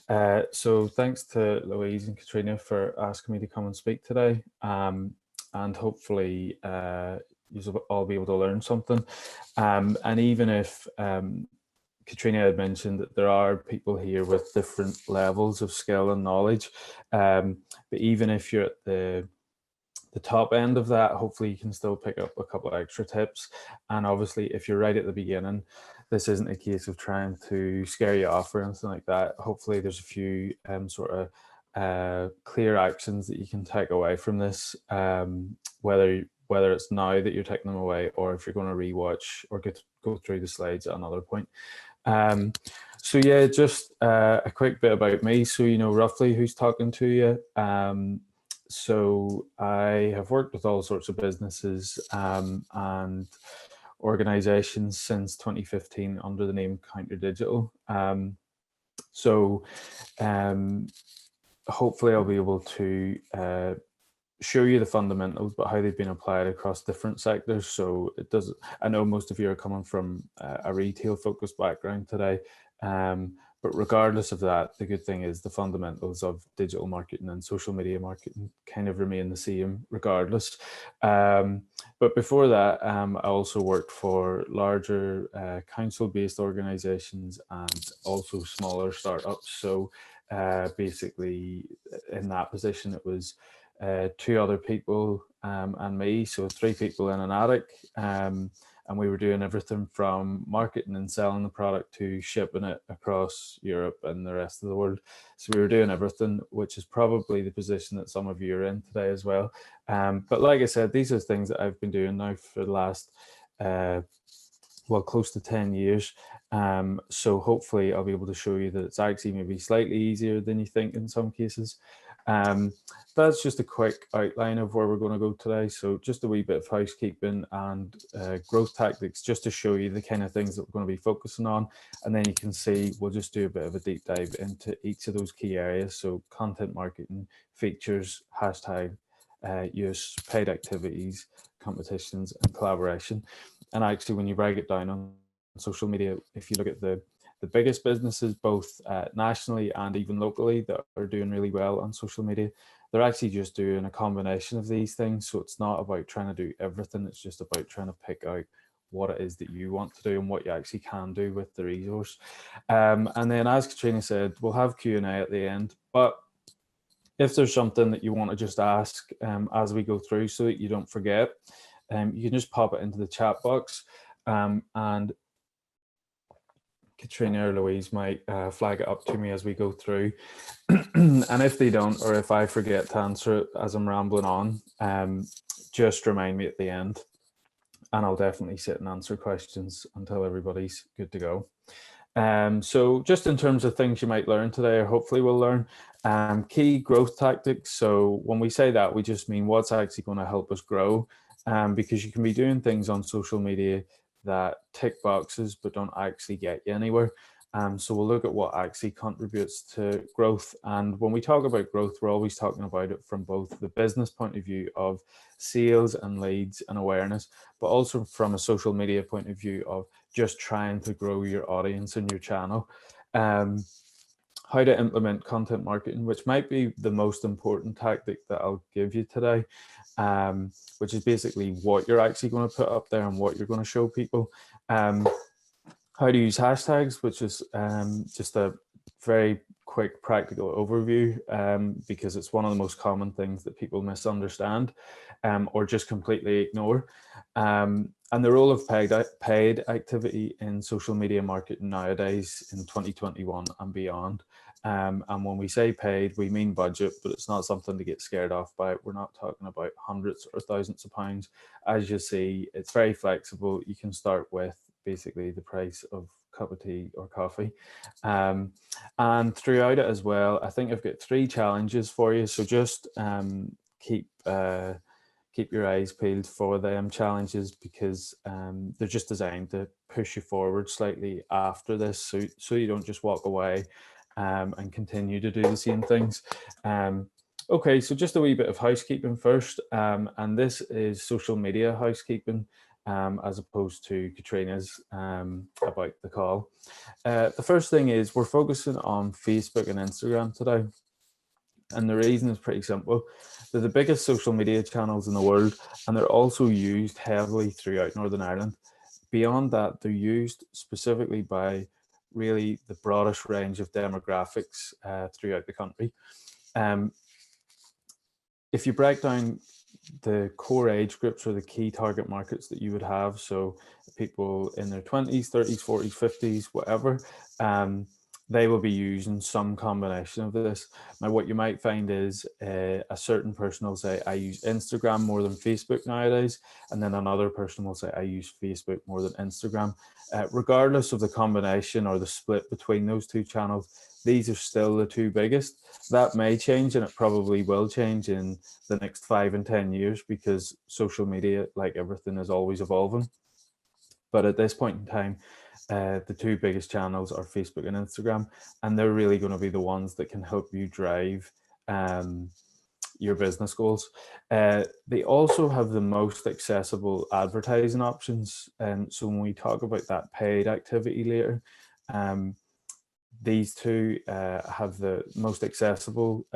So thanks to Louise and Katrina for asking me to come and speak today, and hopefully you'll all be able to learn something. And even if Katrina had mentioned that there are people here with different levels of skill and knowledge, but even if you're at the top end of that, hopefully you can still pick up a couple of extra tips. And obviously, if you're right at the beginning, this isn't a case of trying to scare you off or anything like that. Hopefully there's a few sort of clear actions that you can take away from this, whether it's now that you're taking them away, or if you're going to rewatch or go through the slides at another point. So yeah, just a quick bit about me, so you know roughly who's talking to you. So I have worked with all sorts of businesses and organizations since 2015 under the name Counter Digital. So hopefully I'll be able to show you the fundamentals, but how they've been applied across different sectors. So it does. I know most of you are coming from a retail focused background today. But regardless of that, the good thing is the fundamentals of digital marketing and social media marketing kind of remain the same regardless. But before that, I also worked for larger council-based organizations and also smaller startups. So basically in that position, it was two other people and me, so three people in an attic. And we were doing everything from marketing and selling the product to shipping it across Europe and the rest of the world. So we were doing everything, which is probably the position that some of you are in today as well. But like I said, these are things that I've been doing now for the last, well, close to 10 years. So hopefully I'll be able to show you that it's actually maybe slightly easier than you think in some cases. That's just a quick outline of where we're going to go today. So just a wee bit of housekeeping and growth tactics, just to show you the kind of things that we're going to be focusing on. And then you can see we'll just do a bit of a deep dive into each of those key areas. So content marketing, features, hashtag use, paid activities, competitions, and collaboration. And actually, when you break it down on social media, if you look at the biggest businesses, both nationally and even locally, that are doing really well on social media, they're actually just doing a combination of these things. So it's not about trying to do everything. It's just about trying to pick out what it is that you want to do and what you actually can do with the resource. And then, as Katrina said, we'll have Q&A at the end. But if there's something that you want to just ask as we go through so that you don't forget, you can just pop it into the chat box. And Katrina or Louise might flag it up to me as we go through. And if they don't, or if I forget to answer it as I'm rambling on, just remind me at the end, and I'll definitely sit and answer questions until everybody's good to go. So just in terms of things you might learn today, or hopefully we'll learn, key growth tactics. So when we say that, we just mean what's actually going to help us grow, because you can be doing things on social media that tick boxes but don't actually get you anywhere. So we'll look at what actually contributes to growth. And when we talk about growth, we're always talking about it from both the business point of view of sales and leads and awareness, but also from a social media point of view of just trying to grow your audience and your channel. How to implement content marketing, which might be the most important tactic that I'll give you today, which is basically what you're actually going to put up there and what you're going to show people. How to use hashtags, which is just a very quick practical overview, because it's one of the most common things that people misunderstand or just completely ignore. And the role of paid activity in social media marketing nowadays in 2021 and beyond. And when we say paid, we mean budget, but it's not something to get scared off by. We're not talking about hundreds or thousands of pounds. As you see, it's very flexible. You can start with basically the price of a cup of tea or coffee. And throughout it as well, I think I've got 3 challenges for you. So just keep your eyes peeled for them challenges, because they're just designed to push you forward slightly after this, so you don't just walk away and continue to do the same things. Okay, so just a wee bit of housekeeping first, and this is social media housekeeping. as opposed to Katrina's about the call. The first thing is we're focusing on Facebook and Instagram today. And the reason is pretty simple. They're the biggest social media channels in the world, and they're also used heavily throughout Northern Ireland. Beyond that, they're used specifically by really the broadest range of demographics throughout the country. If you break down the core age groups or the key target markets that you would have, so people in their 20s, 30s, 40s, 50s, whatever, they will be using some combination of this. Now, what you might find is a certain person will say, I use Instagram more than Facebook nowadays. And then another person will say, I use Facebook more than Instagram. Regardless of the combination or the split between those two channels, these are still the two biggest. That may change, and it probably will change in the next 5 and 10 years, because social media, like everything, is always evolving. But at this point in time, the two biggest channels are Facebook and Instagram, and they're really going to be the ones that can help you drive your business goals. They also have the most accessible advertising options. And so when we talk about that paid activity later, these two have the most accessible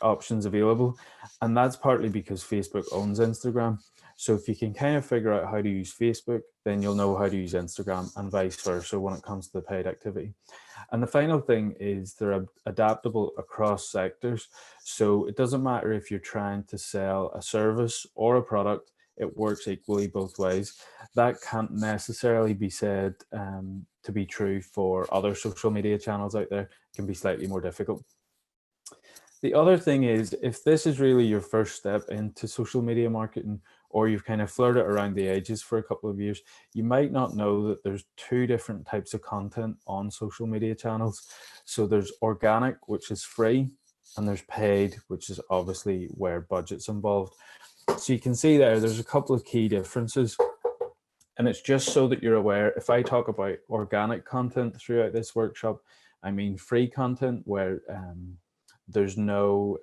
options available. And that's partly because Facebook owns Instagram. So if you can kind of figure out how to use Facebook, then you'll know how to use Instagram, and vice versa when it comes to the paid activity. And the final thing is they're adaptable across sectors. So it doesn't matter if you're trying to sell a service or a product, it works equally both ways. That can't necessarily be said to be true for other social media channels out there. It can be slightly more difficult. The other thing is, if this is really your first step into social media marketing, or you've kind of flirted around the edges for a couple of years, you might not know that there's two different types of content on social media channels. So there's organic, which is free, and there's paid, which is obviously where budget's involved. So you can see there's a couple of key differences. And it's just so that you're aware, if I talk about organic content throughout this workshop, I mean free content where there's no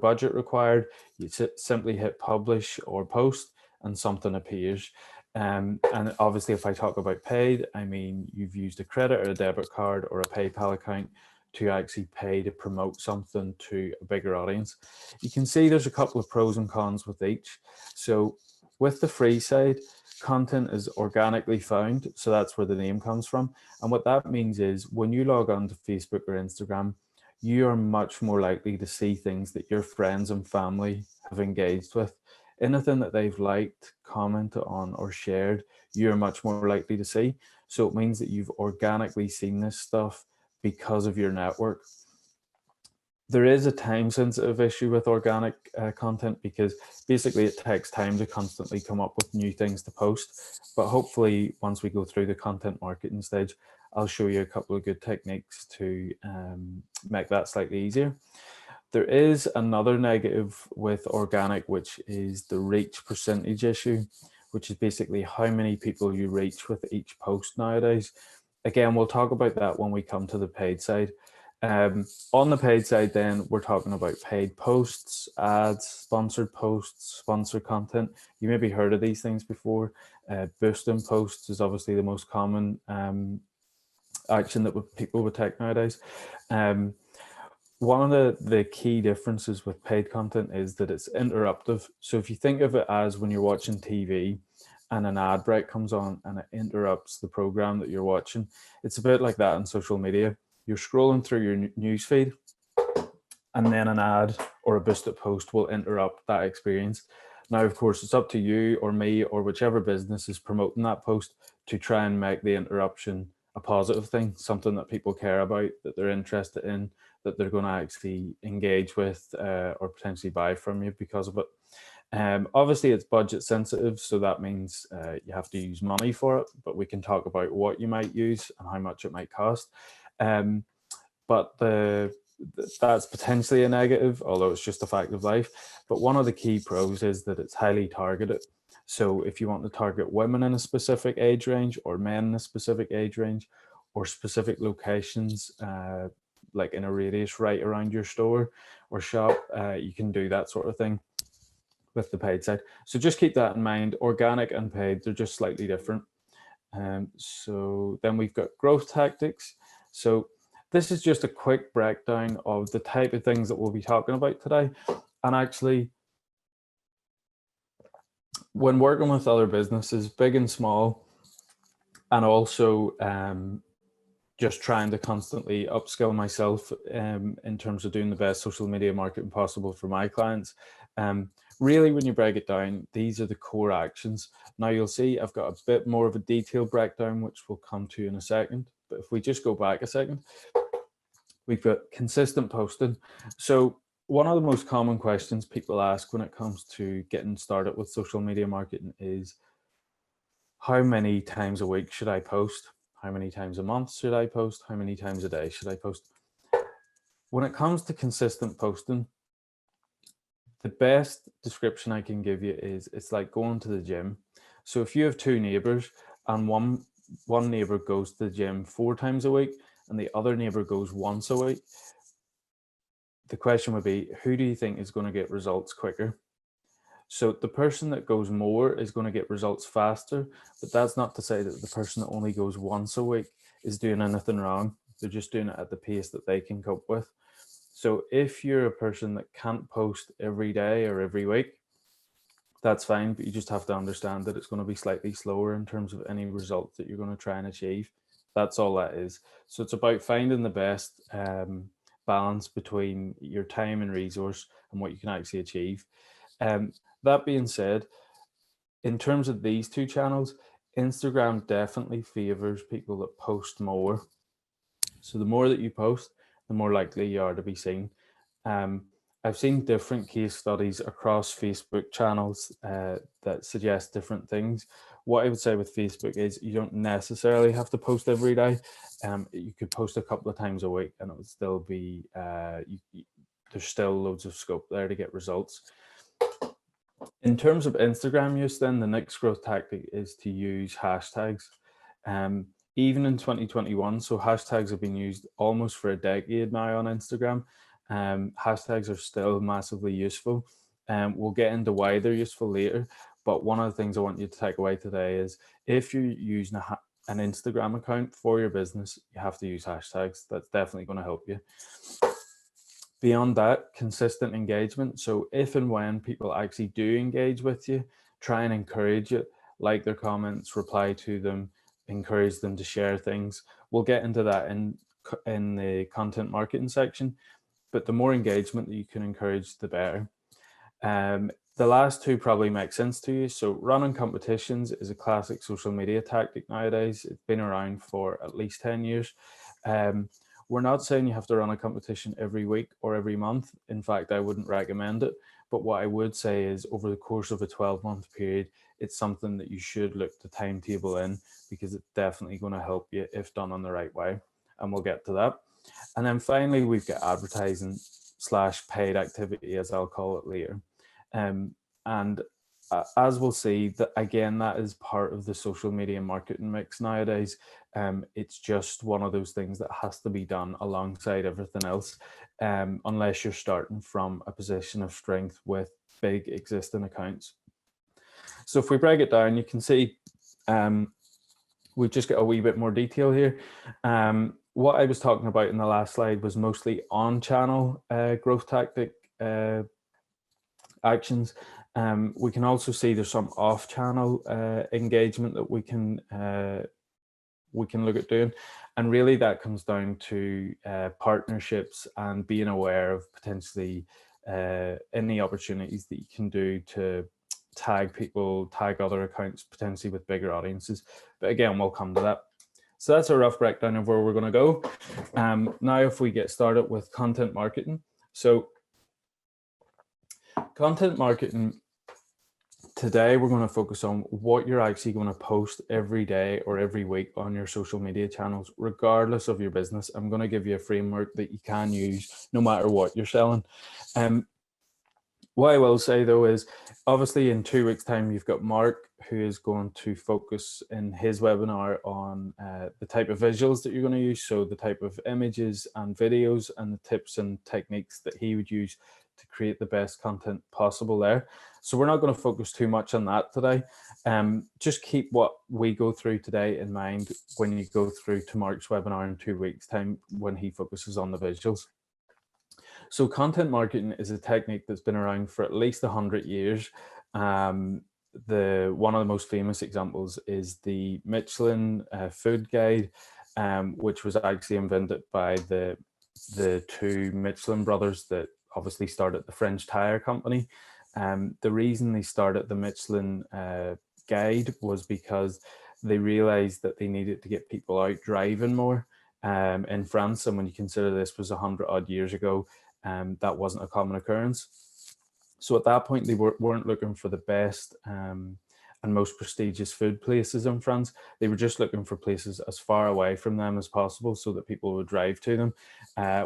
budget required. You simply hit publish or post and something appears. And obviously, if I talk about paid, I mean you've used a credit or a debit card or a PayPal account to actually pay to promote something to a bigger audience. You can see there's a couple of pros and cons with each. So with the free side, content is organically found. So that's where the name comes from. And what that means is when you log on to Facebook or Instagram, you are much more likely to see things that your friends and family have engaged with. Anything that they've liked, commented on, or shared, you're much more likely to see. So it means that you've organically seen this stuff because of your network. There is a time sensitive issue with organic content, because basically it takes time to constantly come up with new things to post. But hopefully once we go through the content marketing stage, I'll show you a couple of good techniques to make that slightly easier. There is another negative with organic, which is the reach percentage issue, which is basically how many people you reach with each post nowadays. Again, we'll talk about that when we come to the paid side. On the paid side, then we're talking about paid posts, ads, sponsored posts, sponsored content. You maybe heard of these things before. Boosting posts is obviously the most common action that people would take nowadays. One of the key differences with paid content is that it's interruptive. So if you think of it as when you're watching TV and an ad break comes on and it interrupts the program that you're watching, it's a bit like that in social media. You're scrolling through your newsfeed, and then an ad or a boosted post will interrupt that experience. Now, of course, it's up to you or me or whichever business is promoting that post to try and make the interruption a positive thing, something that people care about, that they're interested in, that they're going to actually engage with or potentially buy from you because of it. Obviously, it's budget sensitive, so that means you have to use money for it, but we can talk about what you might use and how much it might cost. But that's potentially a negative, although it's just a fact of life. But one of the key pros is that it's highly targeted. So if you want to target women in a specific age range or men in a specific age range or specific locations, like in a radius right around your store or shop, you can do that sort of thing. with the paid side. So just keep that in mind. Organic and paid, they're just slightly different. So then we've got growth tactics. So this is just a quick breakdown of the type of things that we'll be talking about today. And actually, when working with other businesses, big and small, and also just trying to constantly upskill myself in terms of doing the best social media marketing possible for my clients. Really, when you break it down, these are the core actions. Now you'll see I've got a bit more of a detailed breakdown, which we'll come to in a second. But if we just go back a second, we've got consistent posting. So one of the most common questions people ask when it comes to getting started with social media marketing is, how many times a week should I post? How many times a month should I post? How many times a day should I post? When it comes to consistent posting, the best description I can give you is it's like going to the gym. So if you have two neighbors and one neighbor goes to the gym 4 times a week and the other neighbor goes once a week, the question would be, who do you think is going to get results quicker? So the person that goes more is going to get results faster, but that's not to say that the person that only goes once a week is doing anything wrong. They're just doing it at the pace that they can cope with. So if you're a person that can't post every day or every week, that's fine, but you just have to understand that it's going to be slightly slower in terms of any results that you're going to try and achieve. That's all that is. So it's about finding the best balance between your time and resource and what you can actually achieve. That being said, in terms of these two channels, Instagram definitely favors people that post more. So the more that you post, the more likely you are to be seen. I've seen different case studies across Facebook channels that suggest different things. What I would say with Facebook is you don't necessarily have to post every day. You could post a couple of times a week and it would still be, there's still loads of scope there to get results. In terms of Instagram use, then the next growth tactic is to use hashtags. Even in 2021, so hashtags have been used almost for a decade now on Instagram. Hashtags are still massively useful. We'll get into why they're useful later, but one of the things I want you to take away today is if you're using an Instagram account for your business, you have to use hashtags. That's definitely going to help you. Beyond that, consistent engagement. So if and when people actually do engage with you, try and encourage it, like their comments, reply to them, encourage them to share things. We'll get into that in the content marketing section, but the more engagement that you can encourage, the better. The last two probably make sense to you. So running competitions is a classic social media tactic nowadays. It's been around for at least 10 years. We're not saying you have to run a competition every week or every month. In fact, I wouldn't recommend it. But what I would say is over the course of a 12-month period, it's something that you should look to timetable in because it's definitely going to help you if done on the right way. And we'll get to that. And then finally, we've got advertising / paid activity, as I'll call it later. As we'll see, that again, that is part of the social media marketing mix nowadays. It's just one of those things that has to be done alongside everything else, unless you're starting from a position of strength with big existing accounts. So if we break it down, you can see we've just got a wee bit more detail here. What I was talking about in the last slide was mostly on-channel growth tactic actions. We can also see there's some off-channel engagement that we can look at doing, and really that comes down to partnerships and being aware of potentially any opportunities that you can do to tag people, tag other accounts potentially with bigger audiences. But again, we'll come to that. So that's a rough breakdown of where we're going to go. Now, if we get started with content marketing. So content marketing, today we're going to focus on what you're actually going to post every day or every week on your social media channels, regardless of your business. I'm going to give you a framework that you can use no matter what you're selling. What I will say though is obviously in 2 weeks time, you've got Mark who is going to focus in his webinar on the type of visuals that you're going to use. So the type of images and videos and the tips and techniques that he would use to create the best content possible there. So we're not going to focus too much on that today. Just keep what we go through today in mind when you go through to Mark's webinar in 2 weeks' time, when he focuses on the visuals. So content marketing is a technique that's been around for at least 100 years. One of the most famous examples is the Michelin food guide, which was actually invented by the two Michelin brothers that obviously started the French tire company. The reason they started the Michelin guide was because they realized that they needed to get people out driving more in France. And when you consider this was 100 odd years ago, that wasn't a common occurrence. So at that point, they weren't looking for the best and most prestigious food places in France. They were just looking for places as far away from them as possible so that people would drive to them,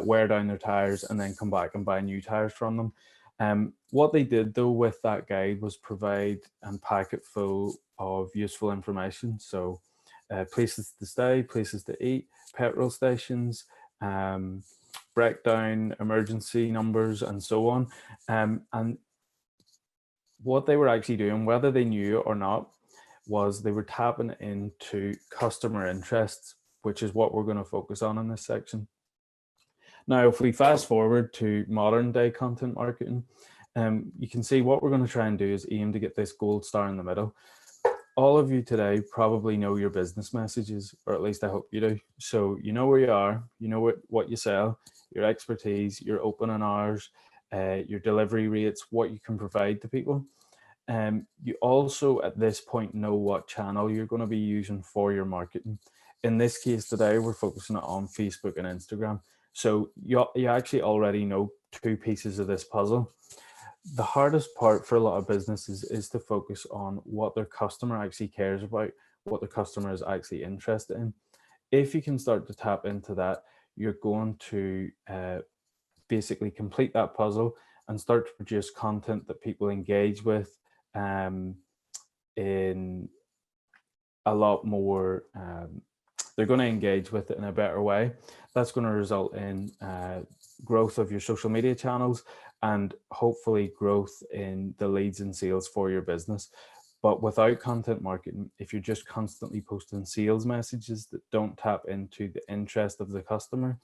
wear down their tires, and then come back and buy new tires from them. What they did though with that guide was provide and pack it full of useful information. So places to stay, places to eat, petrol stations, breakdown, emergency numbers, and so on. And what they were actually doing, whether they knew it or not, was they were tapping into customer interests, which is what we're going to focus on in this section. Now, if we fast forward to modern day content marketing, you can see what we're going to try and do is aim to get this gold star in the middle. All of you today probably know your business messages, or at least I hope you do. So you know where you are, you know what you sell, your expertise, your opening hours, your delivery rates, what you can provide to people. You also at this point know what channel you're going to be using for your marketing. In this case today, we're focusing on Facebook and Instagram. So you actually already know two pieces of this puzzle. The hardest part for a lot of businesses is to focus on what their customer actually cares about, what their customer is actually interested in. If you can start to tap into that, you're going to basically complete that puzzle and start to produce content that people engage with in a lot more, they're going to engage with it in a better way. That's going to result in growth of your social media channels and hopefully growth in the leads and sales for your business. But without content marketing, if you're just constantly posting sales messages that don't tap into the interest of the customer,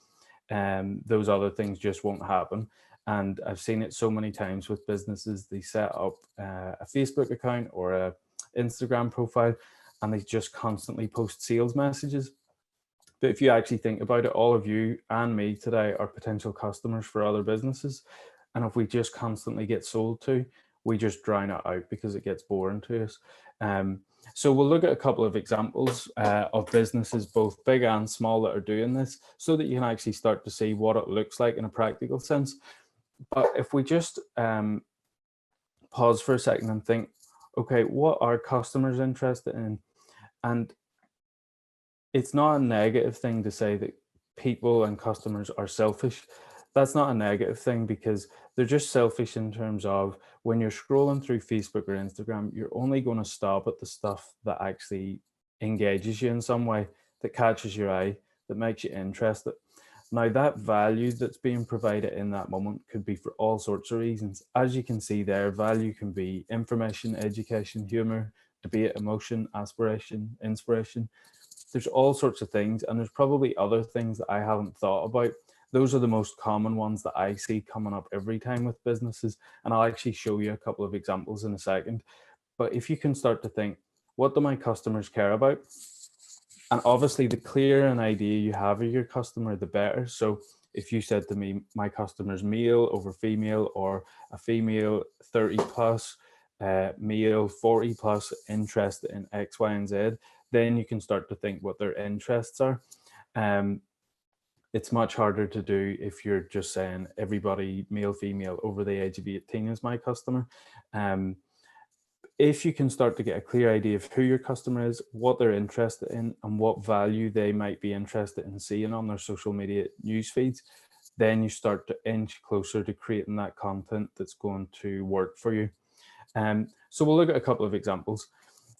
those other things just won't happen. And I've seen it so many times with businesses. They set up a Facebook account or a Instagram profile and they just constantly post sales messages. But if you actually think about it, all of you and me today are potential customers for other businesses. And if we just constantly get sold to, we just drown it out because it gets boring to us. So we'll look at a couple of examples of businesses, both big and small, that are doing this so that you can actually start to see what it looks like in a practical sense. But if we just pause for a second and think, okay, what are customers interested in? And it's not a negative thing to say that people and customers are selfish. That's not a negative thing because they're just selfish in terms of when you're scrolling through Facebook or Instagram, you're only going to stop at the stuff that actually engages you in some way, that catches your eye, that makes you interested. Now, that value that's being provided in that moment could be for all sorts of reasons. As you can see there, value can be information, education, humor, debate, emotion, aspiration, inspiration. There's all sorts of things, and there's probably other things that I haven't thought about. Those are the most common ones that I see coming up every time with businesses, and I'll actually show you a couple of examples in a second. But if you can start to think, what do my customers care about? And obviously, the clearer an idea you have of your customer, the better. So if you said to me, my customer's male over female, or a female 30 plus, male 40 plus, interested in X, Y, and Z, then you can start to think what their interests are. It's much harder to do if you're just saying everybody male, female over the age of 18 is my customer. If you can start to get a clear idea of who your customer is, what they're interested in, and what value they might be interested in seeing on their social media news feeds, then you start to inch closer to creating that content that's going to work for you. So we'll look at a couple of examples.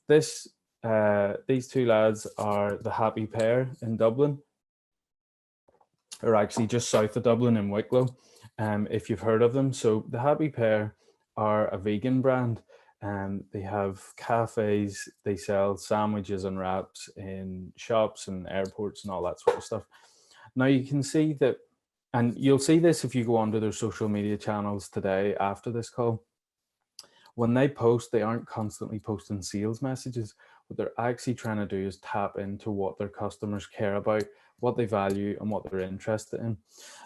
These two lads are the happy pair in Dublin. are actually just south of Dublin in Wicklow, if you've heard of them. So the Happy Pear are a vegan brand. They have cafes, they sell sandwiches and wraps in shops and airports and all that sort of stuff. Now you can see that, and you'll see this if you go onto their social media channels today after this call. When they post, they aren't constantly posting sales messages. What they're actually trying to do is tap into what their customers care about, what they value, and what they're interested in.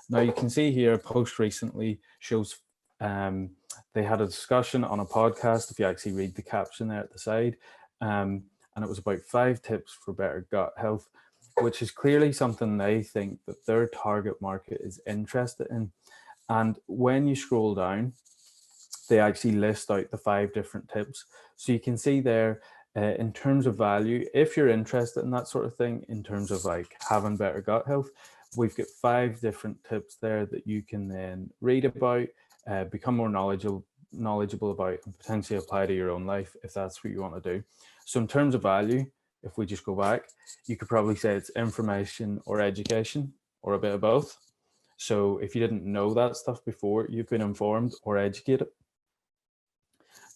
Now you can see here a post recently shows they had a discussion on a podcast, if you actually read the caption there at the side, and it was about 5 tips for better gut health, which is clearly something they think that their target market is interested in. And when you scroll down, they actually list out the 5 different tips. So you can see there, in terms of value, if you're interested in that sort of thing, in terms of like having better gut health, we've got 5 different tips there that you can then read about, become more knowledgeable about, and potentially apply to your own life if that's what you want to do. So in terms of value, if we just go back, you could probably say it's information or education, or a bit of both. So if you didn't know that stuff before, you've been informed or educated.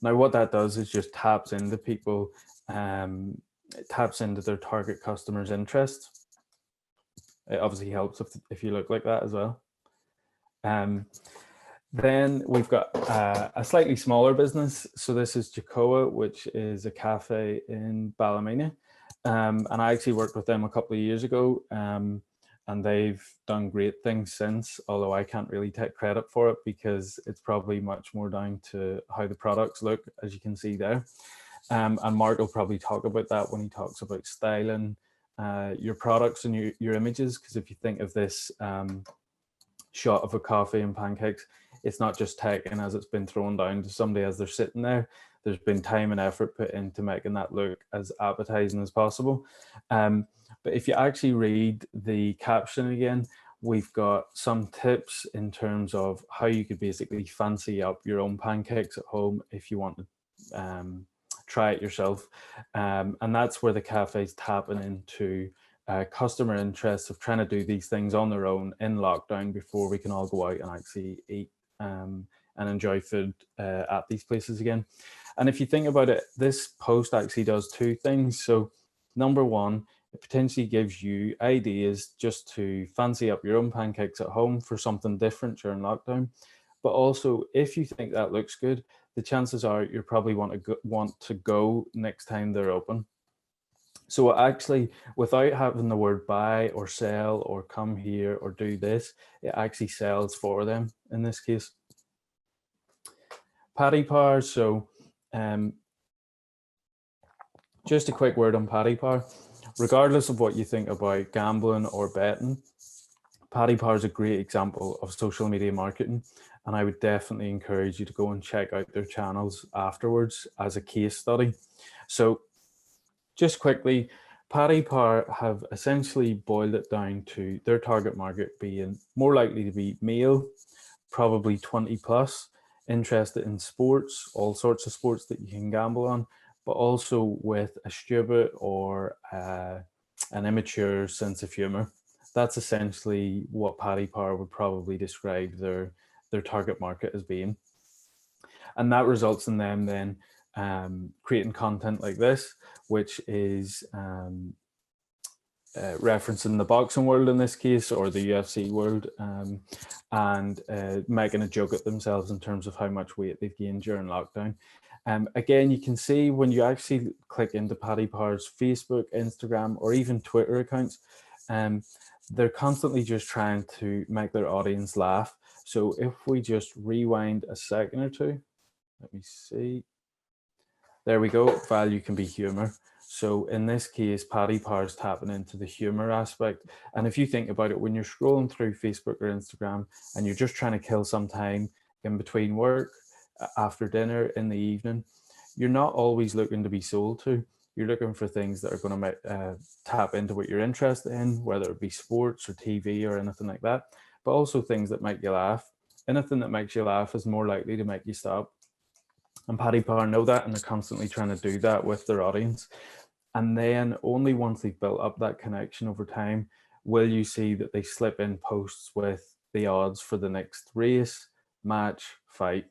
Now, what that does is just taps into people, it taps into their target customers' interests. It obviously helps if you look like that as well. Then we've got a slightly smaller business. So this is Jacoa, which is a cafe in Ballymena. And I actually worked with them a couple of years ago. And they've done great things since, although I can't really take credit for it because it's probably much more down to how the products look, as you can see there. And Mark will probably talk about that when he talks about styling your products and your images, because if you think of this shot of a coffee and pancakes, it's not just taken as it's been thrown down to somebody as they're sitting there. There's been time and effort put into making that look as appetizing as possible. But if you actually read the caption again, we've got some tips in terms of how you could basically fancy up your own pancakes at home if you want to try it yourself. And that's where the cafe's tapping into customer interest of trying to do these things on their own in lockdown before we can all go out and actually eat and enjoy food at these places again. And if you think about it, this post actually does 2 things. So number one, it potentially gives you ideas just to fancy up your own pancakes at home for something different during lockdown. But also, if you think that looks good, the chances are you probably want to go next time they're open. So actually, without having the word buy or sell or come here or do this, it actually sells for them in this case. Paddy Power. So just a quick word on Paddy Power. Regardless of what you think about gambling or betting, Paddy Power is a great example of social media marketing, and I would definitely encourage you to go and check out their channels afterwards as a case study. So just quickly, Paddy Power have essentially boiled it down to their target market being more likely to be male, probably 20 plus, interested in sports, all sorts of sports that you can gamble on, but also with a stupid or an immature sense of humor. That's essentially what Paddy Power would probably describe their target market as being. And that results in them then creating content like this, which is referencing the boxing world in this case, or the UFC world, and making a joke at themselves in terms of how much weight they've gained during lockdown. Again, you can see when you actually click into Paddy Power's Facebook, Instagram, or even Twitter accounts, they're constantly just trying to make their audience laugh. So if we just rewind a second or two, let me see. There we go. Value can be humor. So in this case, Paddy Power's tapping into the humor aspect. And if you think about it, when you're scrolling through Facebook or Instagram and you're just trying to kill some time in between work, after dinner, in the evening, you're not always looking to be sold to. You're looking for things that are going to tap into what you're interested in, whether it be sports or TV or anything like that, but also things that make you laugh. Anything that makes you laugh is more likely to make you stop. And Paddy Power know that, and they're constantly trying to do that with their audience. And then only once they've built up that connection over time will you see that they slip in posts with the odds for the next race, match, fight?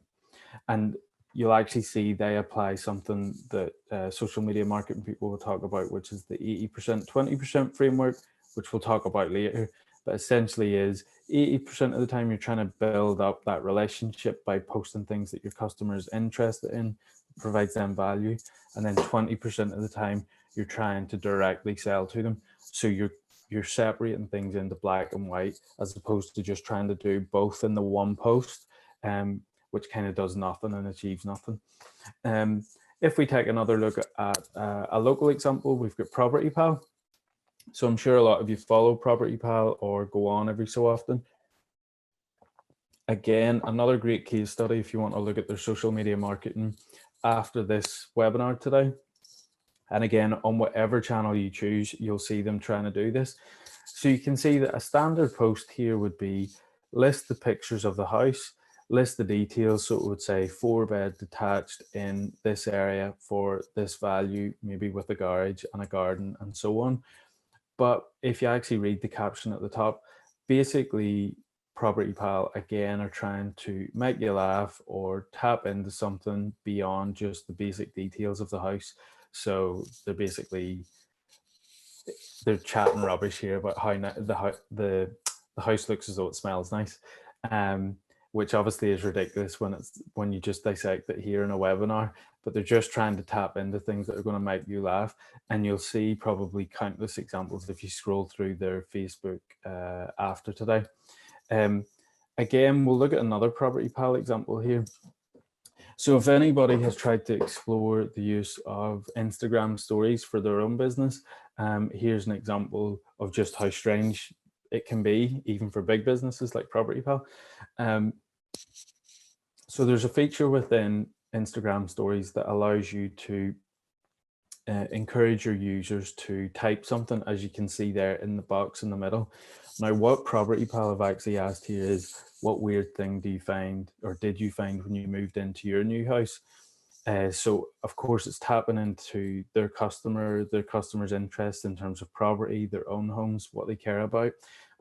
And you'll actually see they apply something that social media marketing people will talk about, which is the 80%, 20% framework, which we'll talk about later. But essentially is 80% of the time you're trying to build up that relationship by posting things that your customer is interested in, provides them value. And then 20% of the time you're trying to directly sell to them. So you're separating things into black and white, as opposed to just trying to do both in the one post, which kind of does nothing and achieves nothing. If we take another look at a local example, we've got Property Pal. So I'm sure a lot of you follow Property Pal or go on every so often. Again, another great case study if you want to look at their social media marketing after this webinar today. And again, on whatever channel you choose, you'll see them trying to do this. So you can see that a standard post here would be list the pictures of the house, list the details. So it would say 4-bed detached in this area for this value, maybe with a garage and a garden and so on. But if you actually read the caption at the top, basically Property Pal again are trying to make you laugh or tap into something beyond just the basic details of the house. So they're chatting rubbish here about how the house looks as though it smells nice, which obviously is ridiculous when you just dissect it here in a webinar. But they're just trying to tap into things that are going to make you laugh, and you'll see probably countless examples if you scroll through their Facebook after today. Again, we'll look at another Property Pal example here. So if anybody has tried to explore the use of Instagram stories for their own business, here's an example of just how strange it can be, even for big businesses like Property Pal. So there's a feature within Instagram stories that allows you to encourage your users to type something, as you can see there in the box in the middle. Now, what Property Pal have actually asked here is, what weird thing do you find, or did you find when you moved into your new house? So of course it's tapping into their customer's interest in terms of property, their own homes, what they care about,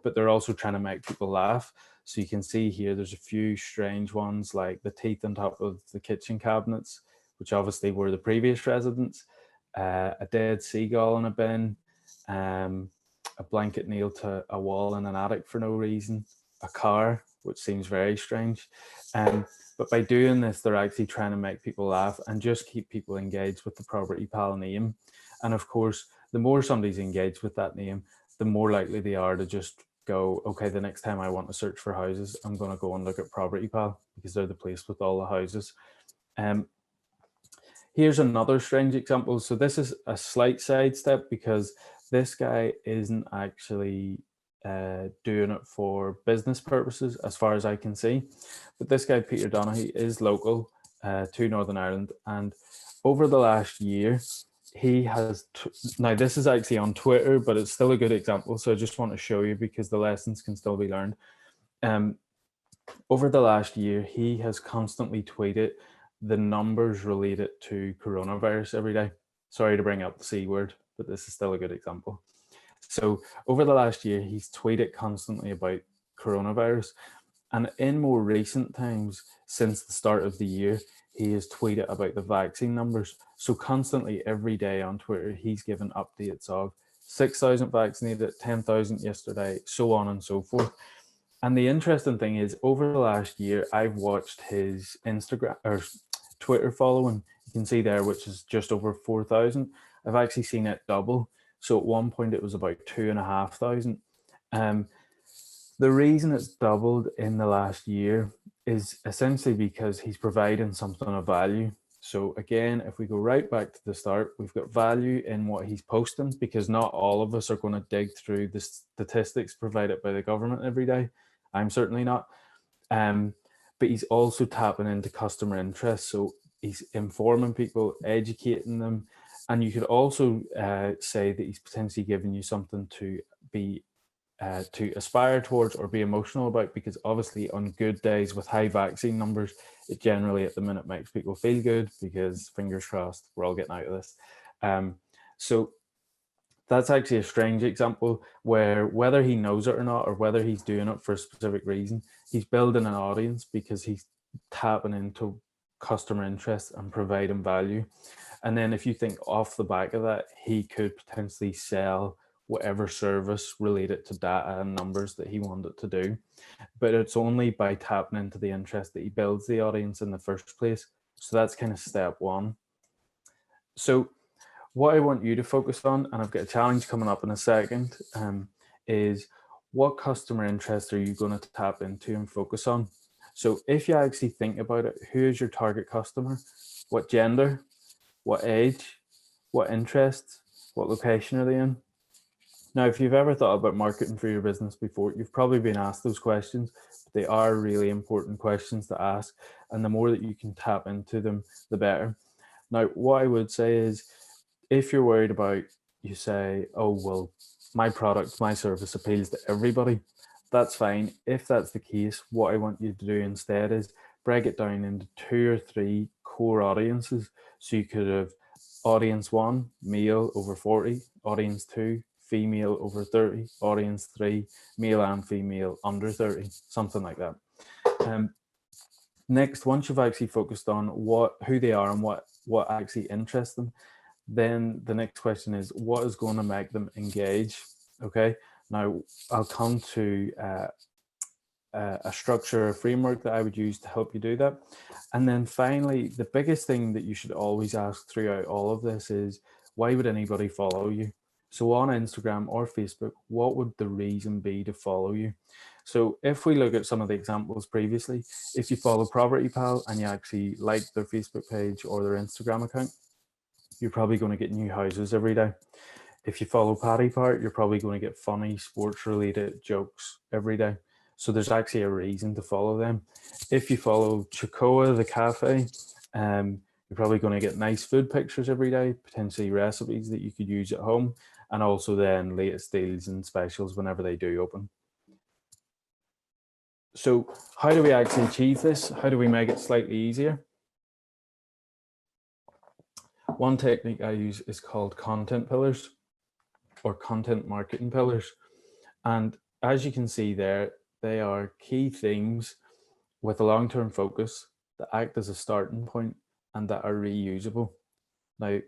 but they're also trying to make people laugh. So you can see here, there's a few strange ones like the teeth on top of the kitchen cabinets, which obviously were the previous residents, a dead seagull in a bin, a blanket nailed to a wall in an attic for no reason, a car, which seems very strange. But by doing this, they're actually trying to make people laugh and just keep people engaged with the Property Pal name. And of course, the more somebody's engaged with that name, the more likely they are to just go, okay, the next time I want to search for houses, I'm going to go and look at Property Pal because they're the place with all the houses. Here's another strange example. So this is a slight sidestep because this guy isn't actually doing it for business purposes, as far as I can see. But this guy, Peter Donaghy, is local to Northern Ireland. And over the last year, he has, now this is actually on Twitter, but it's still a good example. So I just want to show you because the lessons can still be learned. Over the last year, he has constantly tweeted the numbers related to coronavirus every day. Sorry to bring up the C word, but this is still a good example. So over the last year, he's tweeted constantly about coronavirus. And in more recent times, since the start of the year, he has tweeted about the vaccine numbers. So constantly every day on Twitter, he's given updates of 6,000 vaccinated, 10,000 yesterday, so on and so forth. And the interesting thing is, over the last year, I've watched his Instagram or Twitter following. You can see there, which is just over 4,000. I've actually seen it double. So at one point it was about 2,500. The reason it's doubled in the last year is essentially because he's providing something of value. So again, if we go right back to the start, we've got value in what he's posting, because not all of us are going to dig through the statistics provided by the government every day. I'm certainly not. But he's also tapping into customer interest. So he's informing people, educating them. And you could also say that he's potentially giving you something to be to aspire towards or be emotional about, because obviously on good days with high vaccine numbers, it generally at the minute makes people feel good, because fingers crossed, we're all getting out of this. So that's actually a strange example where whether he knows it or not, or whether he's doing it for a specific reason, he's building an audience because he's tapping into customer interest and providing value. And then if you think off the back of that, he could potentially sell whatever service related to data and numbers that he wanted to do. But it's only by tapping into the interest that he builds the audience in the first place. So that's kind of step one. So what I want you to focus on, and I've got a challenge coming up in a second, is what customer interest are you going to tap into and focus on? So if you actually think about it, who is your target customer? What gender? What age? What interests? What location are they in? Now, if you've ever thought about marketing for your business before, you've probably been asked those questions. But they are really important questions to ask, and the more that you can tap into them, the better. Now, what I would say is, if you're worried about, you say, oh, well, my product, my service appeals to everybody, that's fine. If that's the case, what I want you to do instead is break it down into 2 or 3 core audiences. So you could have audience 1, male over 40, audience 2, female over 30, audience 3, male and female under 30, something like that. Next, once you've actually focused on who they are and what actually interests them, then the next question is, what is going to make them engage? Okay, now I'll come to a structure, a framework that I would use to help you do that. And then finally, the biggest thing that you should always ask throughout all of this is, why would anybody follow you? So on Instagram or Facebook, what would the reason be to follow you? So if we look at some of the examples previously, if you follow Property Pal and you actually like their Facebook page or their Instagram account, you're probably going to get new houses every day. If you follow Paddy Part, you're probably going to get funny sports related jokes every day. So there's actually a reason to follow them. If you follow Jacoa, the cafe, you're probably going to get nice food pictures every day, potentially recipes that you could use at home, and also then latest deals and specials whenever they do open. So how do we actually achieve this? How do we make it slightly easier? One technique I use is called content pillars or content marketing pillars. And as you can see there, they are key themes with a long-term focus that act as a starting point and that are reusable. Now,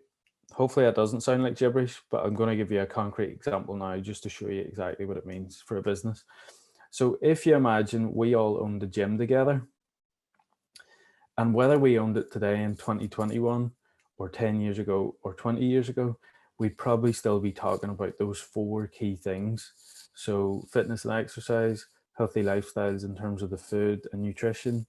hopefully that doesn't sound like gibberish, but I'm going to give you a concrete example now just to show you exactly what it means for a business. So if you imagine we all owned a gym together, and whether we owned it today in 2021 or 10 years ago or 20 years ago, we'd probably still be talking about those 4 key things. So fitness and exercise, healthy lifestyles in terms of the food and nutrition,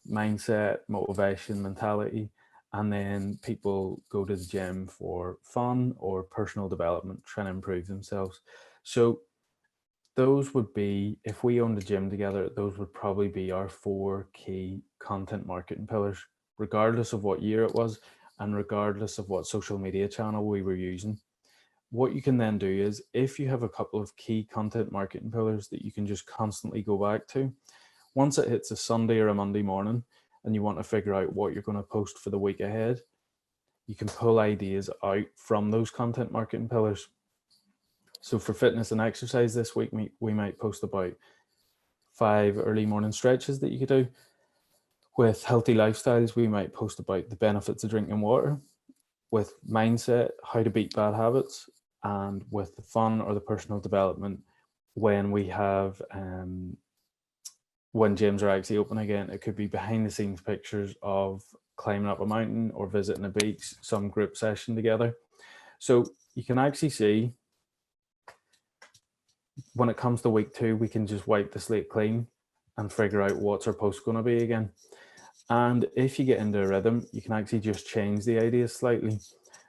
mindset, motivation, mentality, and then people go to the gym for fun or personal development, trying to improve themselves. So those would be, if we owned a gym together, those would probably be our 4 key content marketing pillars, regardless of what year it was and regardless of what social media channel we were using. What you can then do is, if you have a couple of key content marketing pillars that you can just constantly go back to, once it hits a Sunday or a Monday morning and you want to figure out what you're going to post for the week ahead, you can pull ideas out from those content marketing pillars. So for fitness and exercise this week, we might post about 5 early morning stretches that you could do. With healthy lifestyles, we might post about the benefits of drinking water. With mindset, how to beat bad habits. And with the fun or the personal development, when we have, when gyms are actually open again, it could be behind the scenes pictures of climbing up a mountain or visiting a beach, some group session together. So you can actually see, when it comes to week 2, we can just wipe the slate clean and figure out what's our post going to be again. And if you get into a rhythm, you can actually just change the ideas slightly.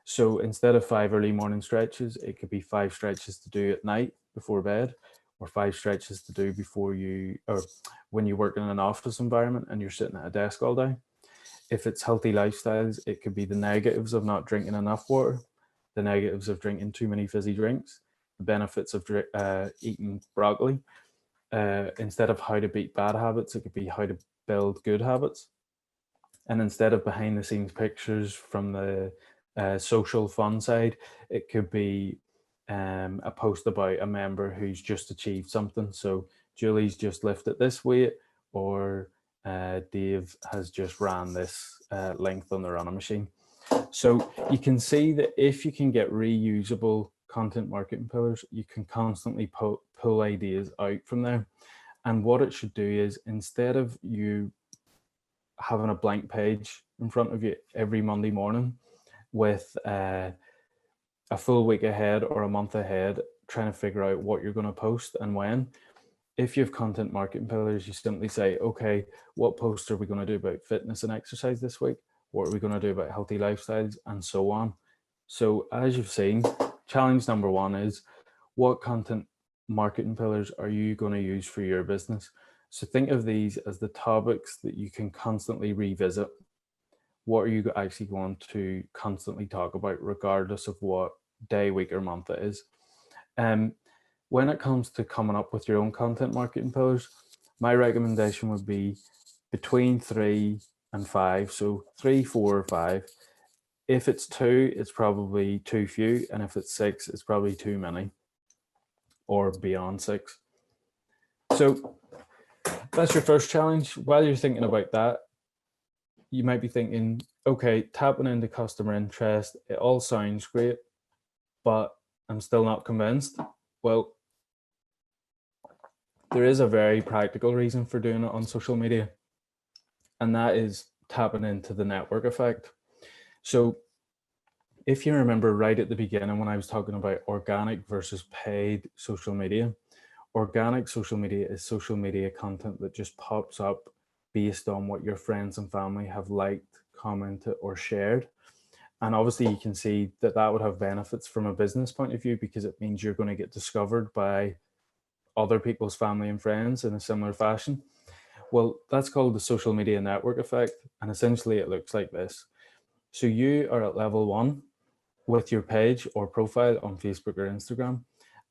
So instead of 5 early morning stretches, it could be 5 stretches to do at night before bed, or 5 stretches to do before you, or when you work in an office environment and you're sitting at a desk all day. If it's healthy lifestyles, it could be the negatives of not drinking enough water, the negatives of drinking too many fizzy drinks, the benefits of eating broccoli. Instead of how to beat bad habits, it could be how to build good habits. And instead of behind the scenes pictures from the social fun side, it could be a post about a member who's just achieved something. So Julie's just lifted this weight, or Dave has just ran this length on the running machine. So you can see that if you can get reusable content marketing pillars, you can constantly pull ideas out from there. And what it should do is, instead of you having a blank page in front of you every Monday morning with a full week ahead or a month ahead trying to figure out what you're going to post and when, if you have content marketing pillars, you simply say, okay, what posts are we going to do about fitness and exercise this week? What are we going to do about healthy lifestyles, and so on? So as you've seen, challenge number one is, what content marketing pillars are you going to use for your business? So think of these as the topics that you can constantly revisit. What are you actually going to constantly talk about, regardless of what day, week, or month it is? When it comes to coming up with your own content marketing pillars, my recommendation would be between 3 and 5. So 3, 4, or 5. If it's 2, it's probably too few. And if it's 6, it's probably too many, or beyond 6. So that's your first challenge. While you're thinking about that, you might be thinking, okay, tapping into customer interest, it all sounds great, but I'm still not convinced. Well, there is a very practical reason for doing it on social media, and that is tapping into the network effect. So if you remember right at the beginning when I was talking about organic versus paid social media, organic social media is social media content that just pops up based on what your friends and family have liked, commented, or shared. And obviously you can see that that would have benefits from a business point of view, because it means you're going to get discovered by other people's family and friends in a similar fashion. Well, that's called the social media network effect. And essentially it looks like this. So you are at level 1 with your page or profile on Facebook or Instagram.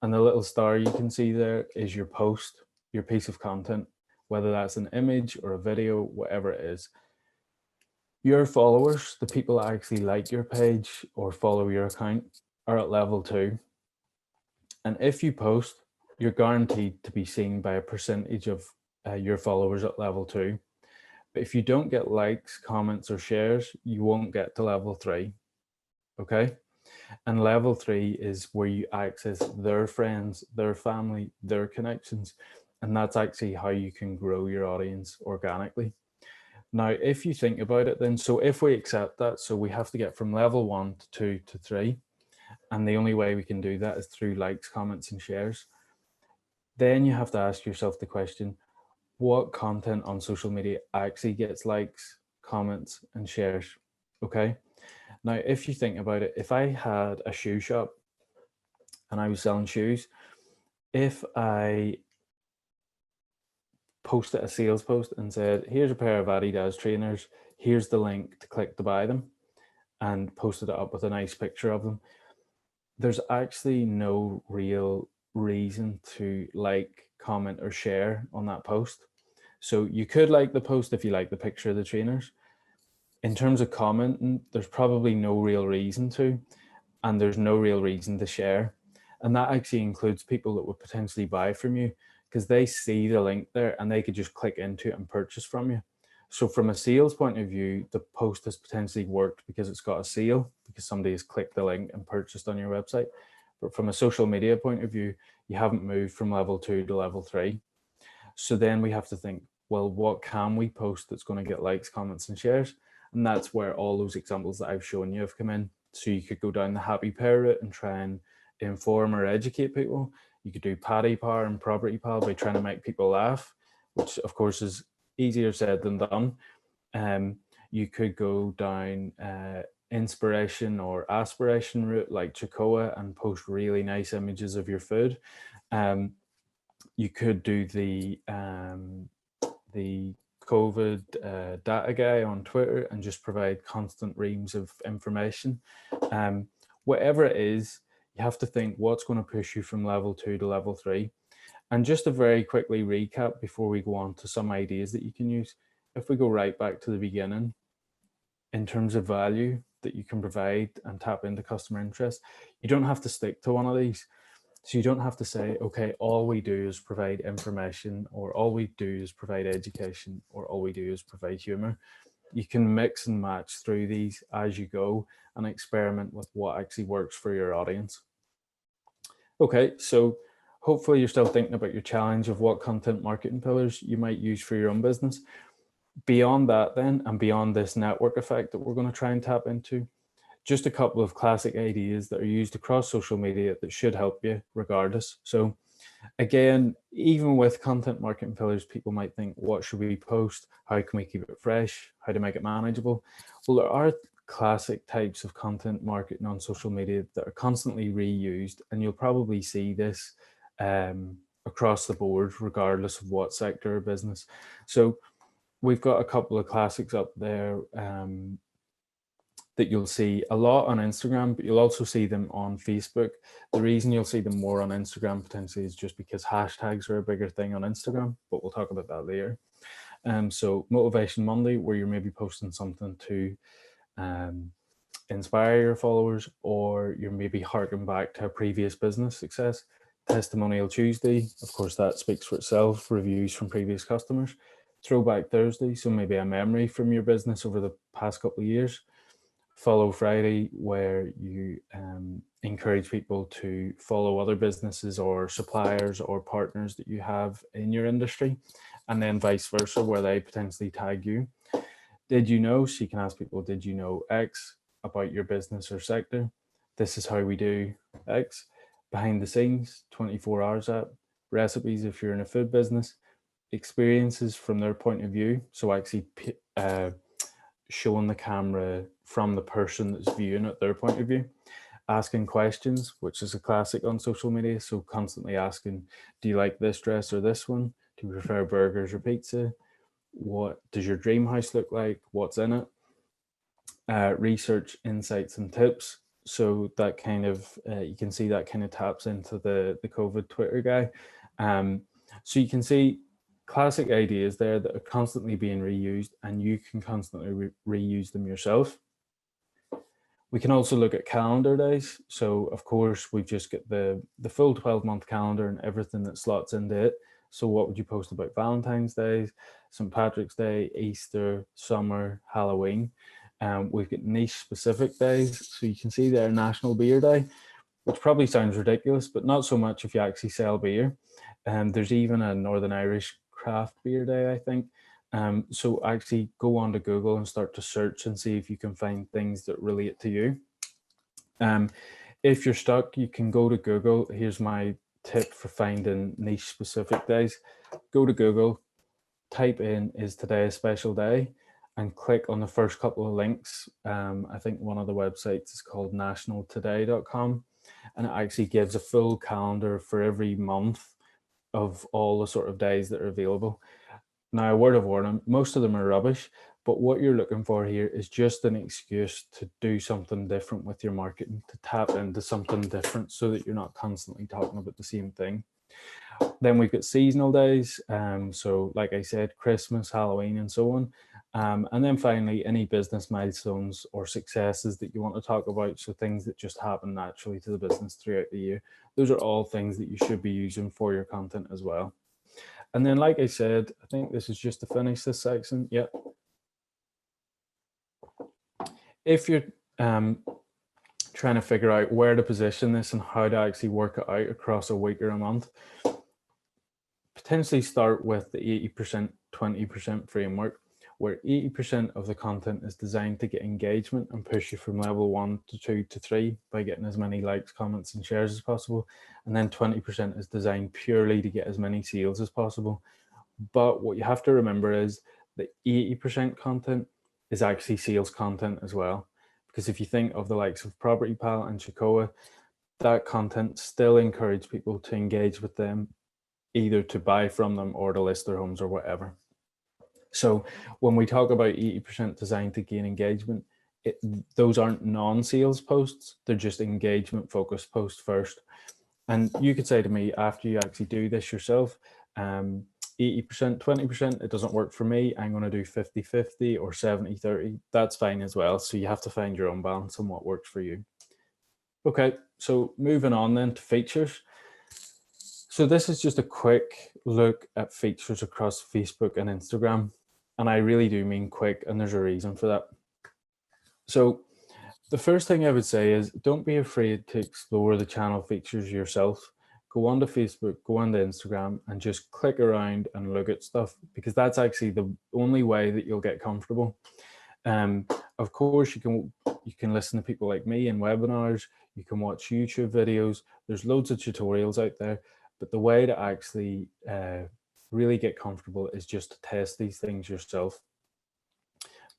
And the little star you can see there is your post, your piece of content, whether that's an image or a video, whatever it is. Your followers, the people that actually like your page or follow your account, are at level 2. And if you post, you're guaranteed to be seen by a percentage of your followers at level 2. But if you don't get likes, comments, or shares, you won't get to level 3. Okay? And level 3 is where you access their friends, their family, their connections. And that's actually how you can grow your audience organically. Now, if you think about it then, so if we accept that, so we have to get from level 1 to 2 to 3. And the only way we can do that is through likes, comments, and shares. Then you have to ask yourself the question, what content on social media actually gets likes, comments, and shares? Okay. Now, if you think about it, if I had a shoe shop and I was selling shoes, if I posted a sales post and said, here's a pair of Adidas trainers, here's the link to click to buy them, and posted it up with a nice picture of them, there's actually no real reason to like, comment, or share on that post. So you could like the post if you like the picture of the trainers. In terms of commenting, there's probably no real reason to, and there's no real reason to share. And that actually includes people that would potentially buy from you, because they see the link there and they could just click into it and purchase from you. So from a sales point of view, the post has potentially worked because it's got a sale, because somebody has clicked the link and purchased on your website. But from a social media point of view, you haven't moved from level 2 to level 3. So then we have to think, well, what can we post that's going to get likes, comments, and shares? And that's where all those examples that I've shown you have come in. So you could go down the happy pair route and try and inform or educate people. You could do Paddy Power and Property Pal by trying to make people laugh, which of course is easier said than done. You could go down inspiration or aspiration route like Jacoa and post really nice images of your food. You could do the COVID data guy on Twitter and just provide constant reams of information. Whatever it is, you have to think what's going to push you from level 2 to level 3. And just to very quickly recap before we go on to some ideas that you can use, if we go right back to the beginning, in terms of value, that you can provide and tap into customer interest, you don't have to stick to one of these. So you don't have to say, okay, all we do is provide information, or all we do is provide education, or all we do is provide humor. You can mix and match through these as you go and experiment with what actually works for your audience. Okay, so hopefully you're still thinking about your challenge of what content marketing pillars you might use for your own business. Beyond that then, and beyond this network effect that we're going to try and tap into, just a couple of classic ideas that are used across social media that should help you regardless. So again, even with content marketing pillars, people might think, what should we post? How can we keep it fresh? How to make it manageable? Well, there are classic types of content marketing on social media that are constantly reused, and you'll probably see this across the board, regardless of what sector or business. So we've got a couple of classics up there that you'll see a lot on Instagram, but you'll also see them on Facebook. The reason you'll see them more on Instagram potentially is just because hashtags are a bigger thing on Instagram, but we'll talk about that later. So Motivation Monday, where you're maybe posting something to inspire your followers, or you're maybe harking back to a previous business success. Testimonial Tuesday, of course, that speaks for itself, reviews from previous customers. Throwback Thursday, so maybe a memory from your business over the past couple of years. Follow Friday, where you encourage people to follow other businesses or suppliers or partners that you have in your industry, and then vice versa, where they potentially tag you. Did you know? So you can ask people, did you know X about your business or sector? This is how we do X. Behind the scenes, 24 hours app, recipes if you're in a food business, experiences from their point of view. So actually showing the camera from the person that's viewing it, their point of view. Asking questions, which is a classic on social media. So constantly asking, do you like this dress or this one? Do you prefer burgers or pizza? What does your dream house look like? What's in it? Research, insights, and tips. So that kind of, you can see that kind of taps into the COVID Twitter guy. So you can see classic ideas there that are constantly being reused, and you can constantly reuse them yourself. We can also look at calendar days. So of course, we've just got the full 12-month calendar and everything that slots into it. So what would you post about Valentine's Day, St. Patrick's Day, Easter, summer, Halloween? We've got niche specific days. So you can see there National Beer Day, which probably sounds ridiculous, but not so much if you actually sell beer. There's even a Northern Irish Craft Beer Day, I think. So actually go on to Google and start to search and see if you can find things that relate to you. If you're stuck, you can go to Google. Here's my tip for finding niche specific days. Go to Google, type in, is today a special day? And click on the first couple of links. I think one of the websites is called nationaltoday.com, and it actually gives a full calendar for every month of all the sort of days that are available. Now, a word of warning, most of them are rubbish, but what you're looking for here is just an excuse to do something different with your marketing, to tap into something different so that you're not constantly talking about the same thing. Then we've got seasonal days. So like I said, Christmas, Halloween, and so on. And then finally, any business milestones or successes that you want to talk about. So things that just happen naturally to the business throughout the year. Those are all things that you should be using for your content as well. And then, like I said, I think this is just to finish this section. Yeah. If you're trying to figure out where to position this and how to actually work it out across a week or a month, potentially start with the 80%, 20% framework, where 80% of the content is designed to get engagement and push you from level 1 to 2 to 3 by getting as many likes, comments, and shares as possible. And then 20% is designed purely to get as many sales as possible. But what you have to remember is that 80% content is actually sales content as well. Because if you think of the likes of Property Pal and Jacoa, that content still encourages people to engage with them, either to buy from them or to list their homes or whatever. So when we talk about 80% designed to gain engagement, those aren't non-sales posts, they're just engagement focused posts first. And you could say to me, after you actually do this yourself, 80%, 20%, it doesn't work for me. I'm going to do 50-50 or 70-30. That's fine as well. So you have to find your own balance on what works for you. Okay, so moving on then to features. So this is just a quick look at features across Facebook and Instagram. And I really do mean quick, and there's a reason for that. So the first thing I would say is don't be afraid to explore the channel features yourself. Go onto Facebook, go onto Instagram, and just click around and look at stuff, because that's actually the only way that you'll get comfortable. Of course, you can listen to people like me in webinars, you can watch YouTube videos, there's loads of tutorials out there, but the way to actually really get comfortable is just to test these things yourself.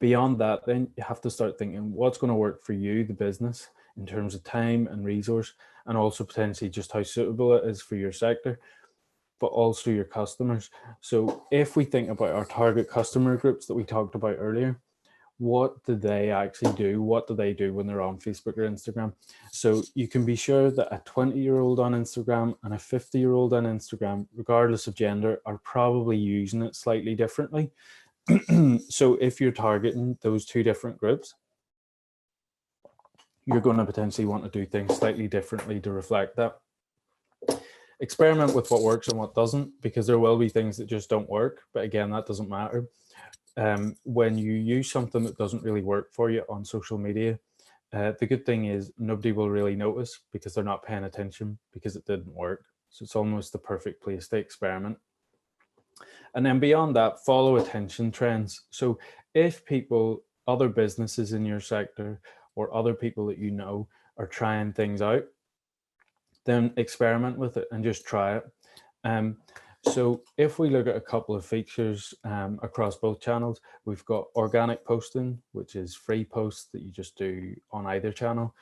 Beyond that, then you have to start thinking what's going to work for you, the business, in terms of time and resource, and also potentially just how suitable it is for your sector, but also your customers. So if we think about our target customer groups that we talked about earlier, what do they actually do? What do they do when they're on Facebook or Instagram? So you can be sure that a 20-year-old on Instagram and a 50-year-old on Instagram, regardless of gender, are probably using it slightly differently. So if you're targeting those two different groups, you're going to potentially want to do things slightly differently to reflect that. Experiment with what works and what doesn't, because there will be things that just don't work. But again, that doesn't matter. When you use something that doesn't really work for you on social media, the good thing is nobody will really notice because they're not paying attention because it didn't work. So it's almost the perfect place to experiment. And then beyond that, follow attention trends. So if people, other businesses in your sector or other people that you know are trying things out, then experiment with it and just try it. So if we look at a couple of features across both channels, we've got organic posting, which is free posts that you just do on either channel.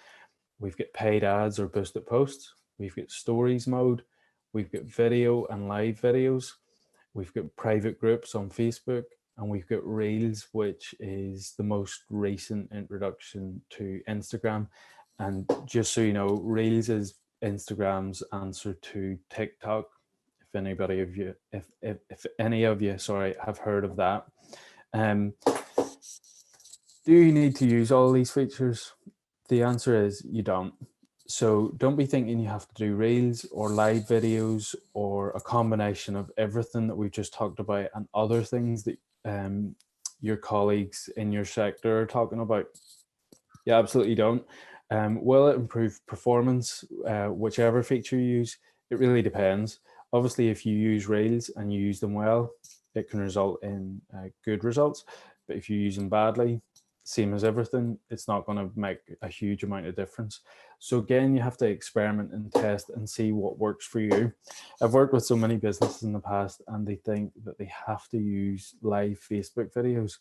We've got paid ads or boosted posts. We've got stories mode. We've got video and live videos. We've got private groups on Facebook, and we've got Reels, which is the most recent introduction to Instagram. And just so you know, Reels is Instagram's answer to TikTok. If anybody of you, if any of you, sorry, have heard of that. Do you need to use all these features? The answer is you don't. So don't be thinking you have to do Reels or live videos or a combination of everything that we've just talked about and other things that your colleagues in your sector are talking about. You absolutely don't. Will it improve performance, whichever feature you use? It really depends. Obviously, if you use Reels and you use them well, it can result in good results. But if you use them badly, same as everything, it's not going to make a huge amount of difference. So again, you have to experiment and test and see what works for you. I've worked with so many businesses in the past and they think that they have to use live Facebook videos.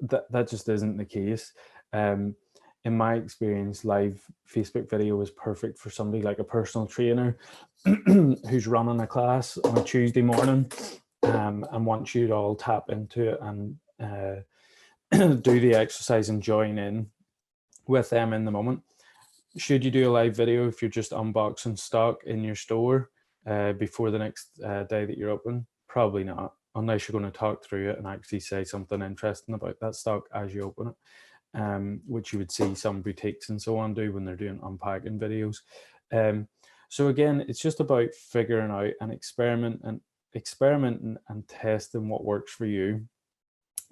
That just isn't the case. In my experience, live Facebook video is perfect for somebody like a personal trainer who's running a class on a Tuesday morning and wants you to all tap into it and do the exercise and join in with them in the moment. Should you do a live video if you're just unboxing stock in your store before the next day that you're open? Probably not, unless you're going to talk through it and actually say something interesting about that stock as you open it, which you would see some boutiques and so on do when they're doing unpacking videos. So again, it's just about figuring out and experimenting and testing what works for you.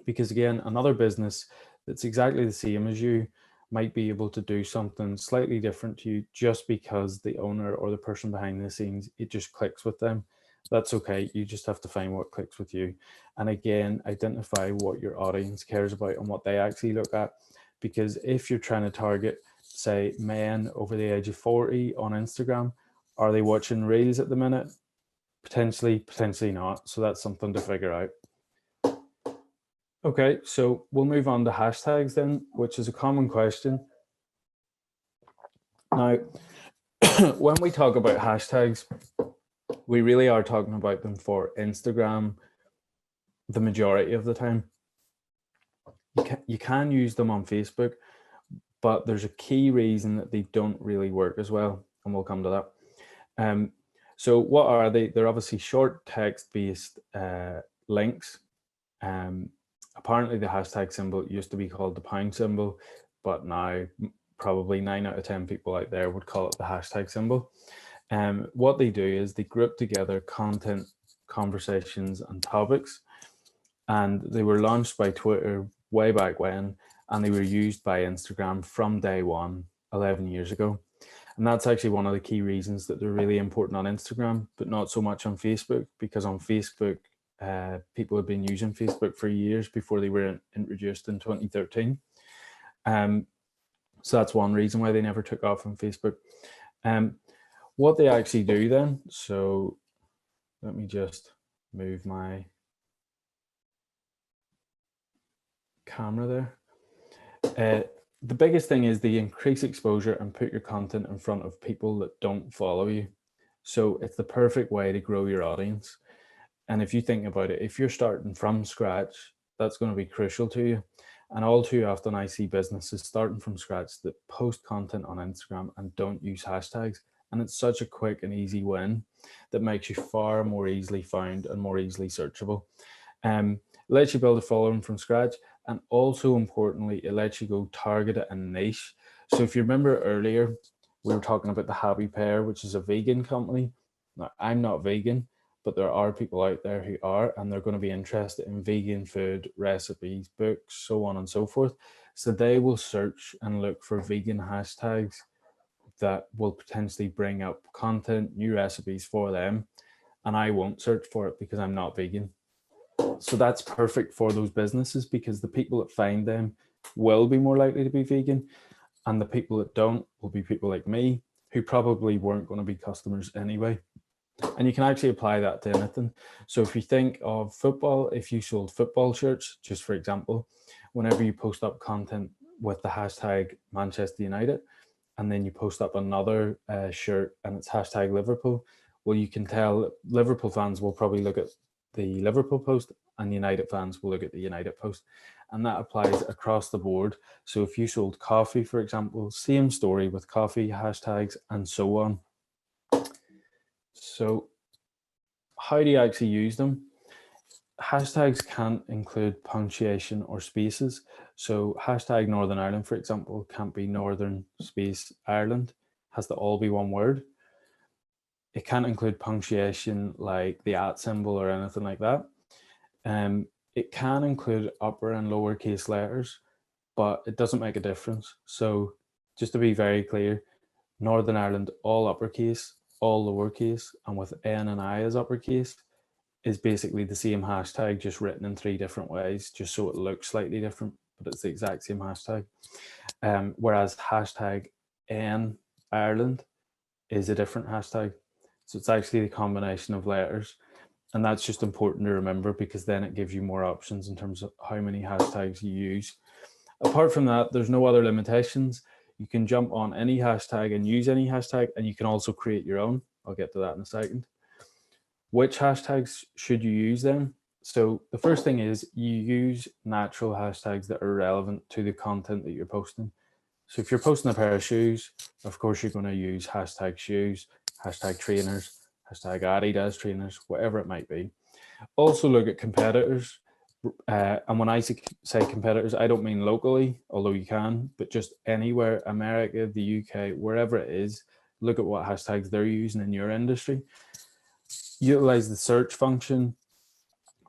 Because again, another business that's exactly the same as you might be able to do something slightly different to you just because the owner or the person behind the scenes, it just clicks with them. That's okay. You just have to find what clicks with you. And again, identify what your audience cares about and what they actually look at. Because if you're trying to target, say, men over the age of 40 on Instagram, are they watching Reels at the minute? Potentially, potentially not. So that's something to figure out. Okay, so we'll move on to hashtags then, which is a common question. Now, when we talk about hashtags, we really are talking about them for Instagram the majority of the time. You can use them on Facebook, but there's a key reason that they don't really work as well, and we'll come to that. So what are they? They're obviously short text-based links. Apparently the hashtag symbol used to be called the pound symbol, but now probably 9 out of 10 people out there would call it the hashtag symbol. What they do is they group together content, conversations, and topics. And they were launched by Twitter way back when, and they were used by Instagram from day one, 11 years ago. And that's actually one of the key reasons that they're really important on Instagram, but not so much on Facebook, because on Facebook, people have been using Facebook for years before they were introduced in 2013. So that's one reason why they never took off on Facebook. What they actually do then, so let me just move my camera there. The biggest thing is they increase exposure and put your content in front of people that don't follow you. So it's the perfect way to grow your audience. And if you think about it, if you're starting from scratch, that's going to be crucial to you. And all too often I see businesses starting from scratch that post content on Instagram and don't use hashtags. And it's such a quick and easy win that makes you far more easily found and more easily searchable. Lets you build a following from scratch. And also importantly, it lets you go target a niche. So if you remember earlier, we were talking about the Happy Pear, which is a vegan company. Now, I'm not vegan, but there are people out there who are, and they're going to be interested in vegan food, recipes, books, so on and so forth. So they will search and look for vegan hashtags that will potentially bring up content, new recipes for them. And I won't search for it because I'm not vegan. So that's perfect for those businesses, because the people that find them will be more likely to be vegan, and the people that don't will be people like me who probably weren't going to be customers anyway. And you can actually apply that to anything. So if you think of football, if you sold football shirts, just for example, whenever you post up content with the hashtag Manchester United, and then you post up another shirt and it's hashtag Liverpool, well, you can tell Liverpool fans will probably look at the Liverpool post and United fans will look at the United post. And that applies across the board. So if you sold coffee, for example, same story with coffee hashtags and so on. So how do you actually use them? Hashtags can't include punctuation or spaces. So hashtag Northern Ireland, for example, can't be Northern space Ireland, has to all be one word. It can't include punctuation like the @ symbol or anything like that. It can include upper and lowercase letters, but it doesn't make a difference. So just to be very clear, Northern Ireland, all uppercase, all lowercase, and with N and I as uppercase is basically the same hashtag, just written in 3 different ways, just so it looks slightly different, but it's the exact same hashtag. Whereas hashtag N Ireland is a different hashtag. So it's actually the combination of letters. And that's just important to remember, because then it gives you more options in terms of how many hashtags you use. Apart from that, there's no other limitations. You can jump on any hashtag and use any hashtag, and you can also create your own. I'll get to that in a second. Which hashtags should you use then? So the first thing is you use natural hashtags that are relevant to the content that you're posting. So if you're posting a pair of shoes, of course, you're going to use hashtag shoes, hashtag trainers, hashtag Adidas trainers, whatever it might be. Also look at competitors. And when I say competitors, I don't mean locally, although you can, but just anywhere, America, the UK, wherever it is, look at what hashtags they're using in your industry. Utilize the search function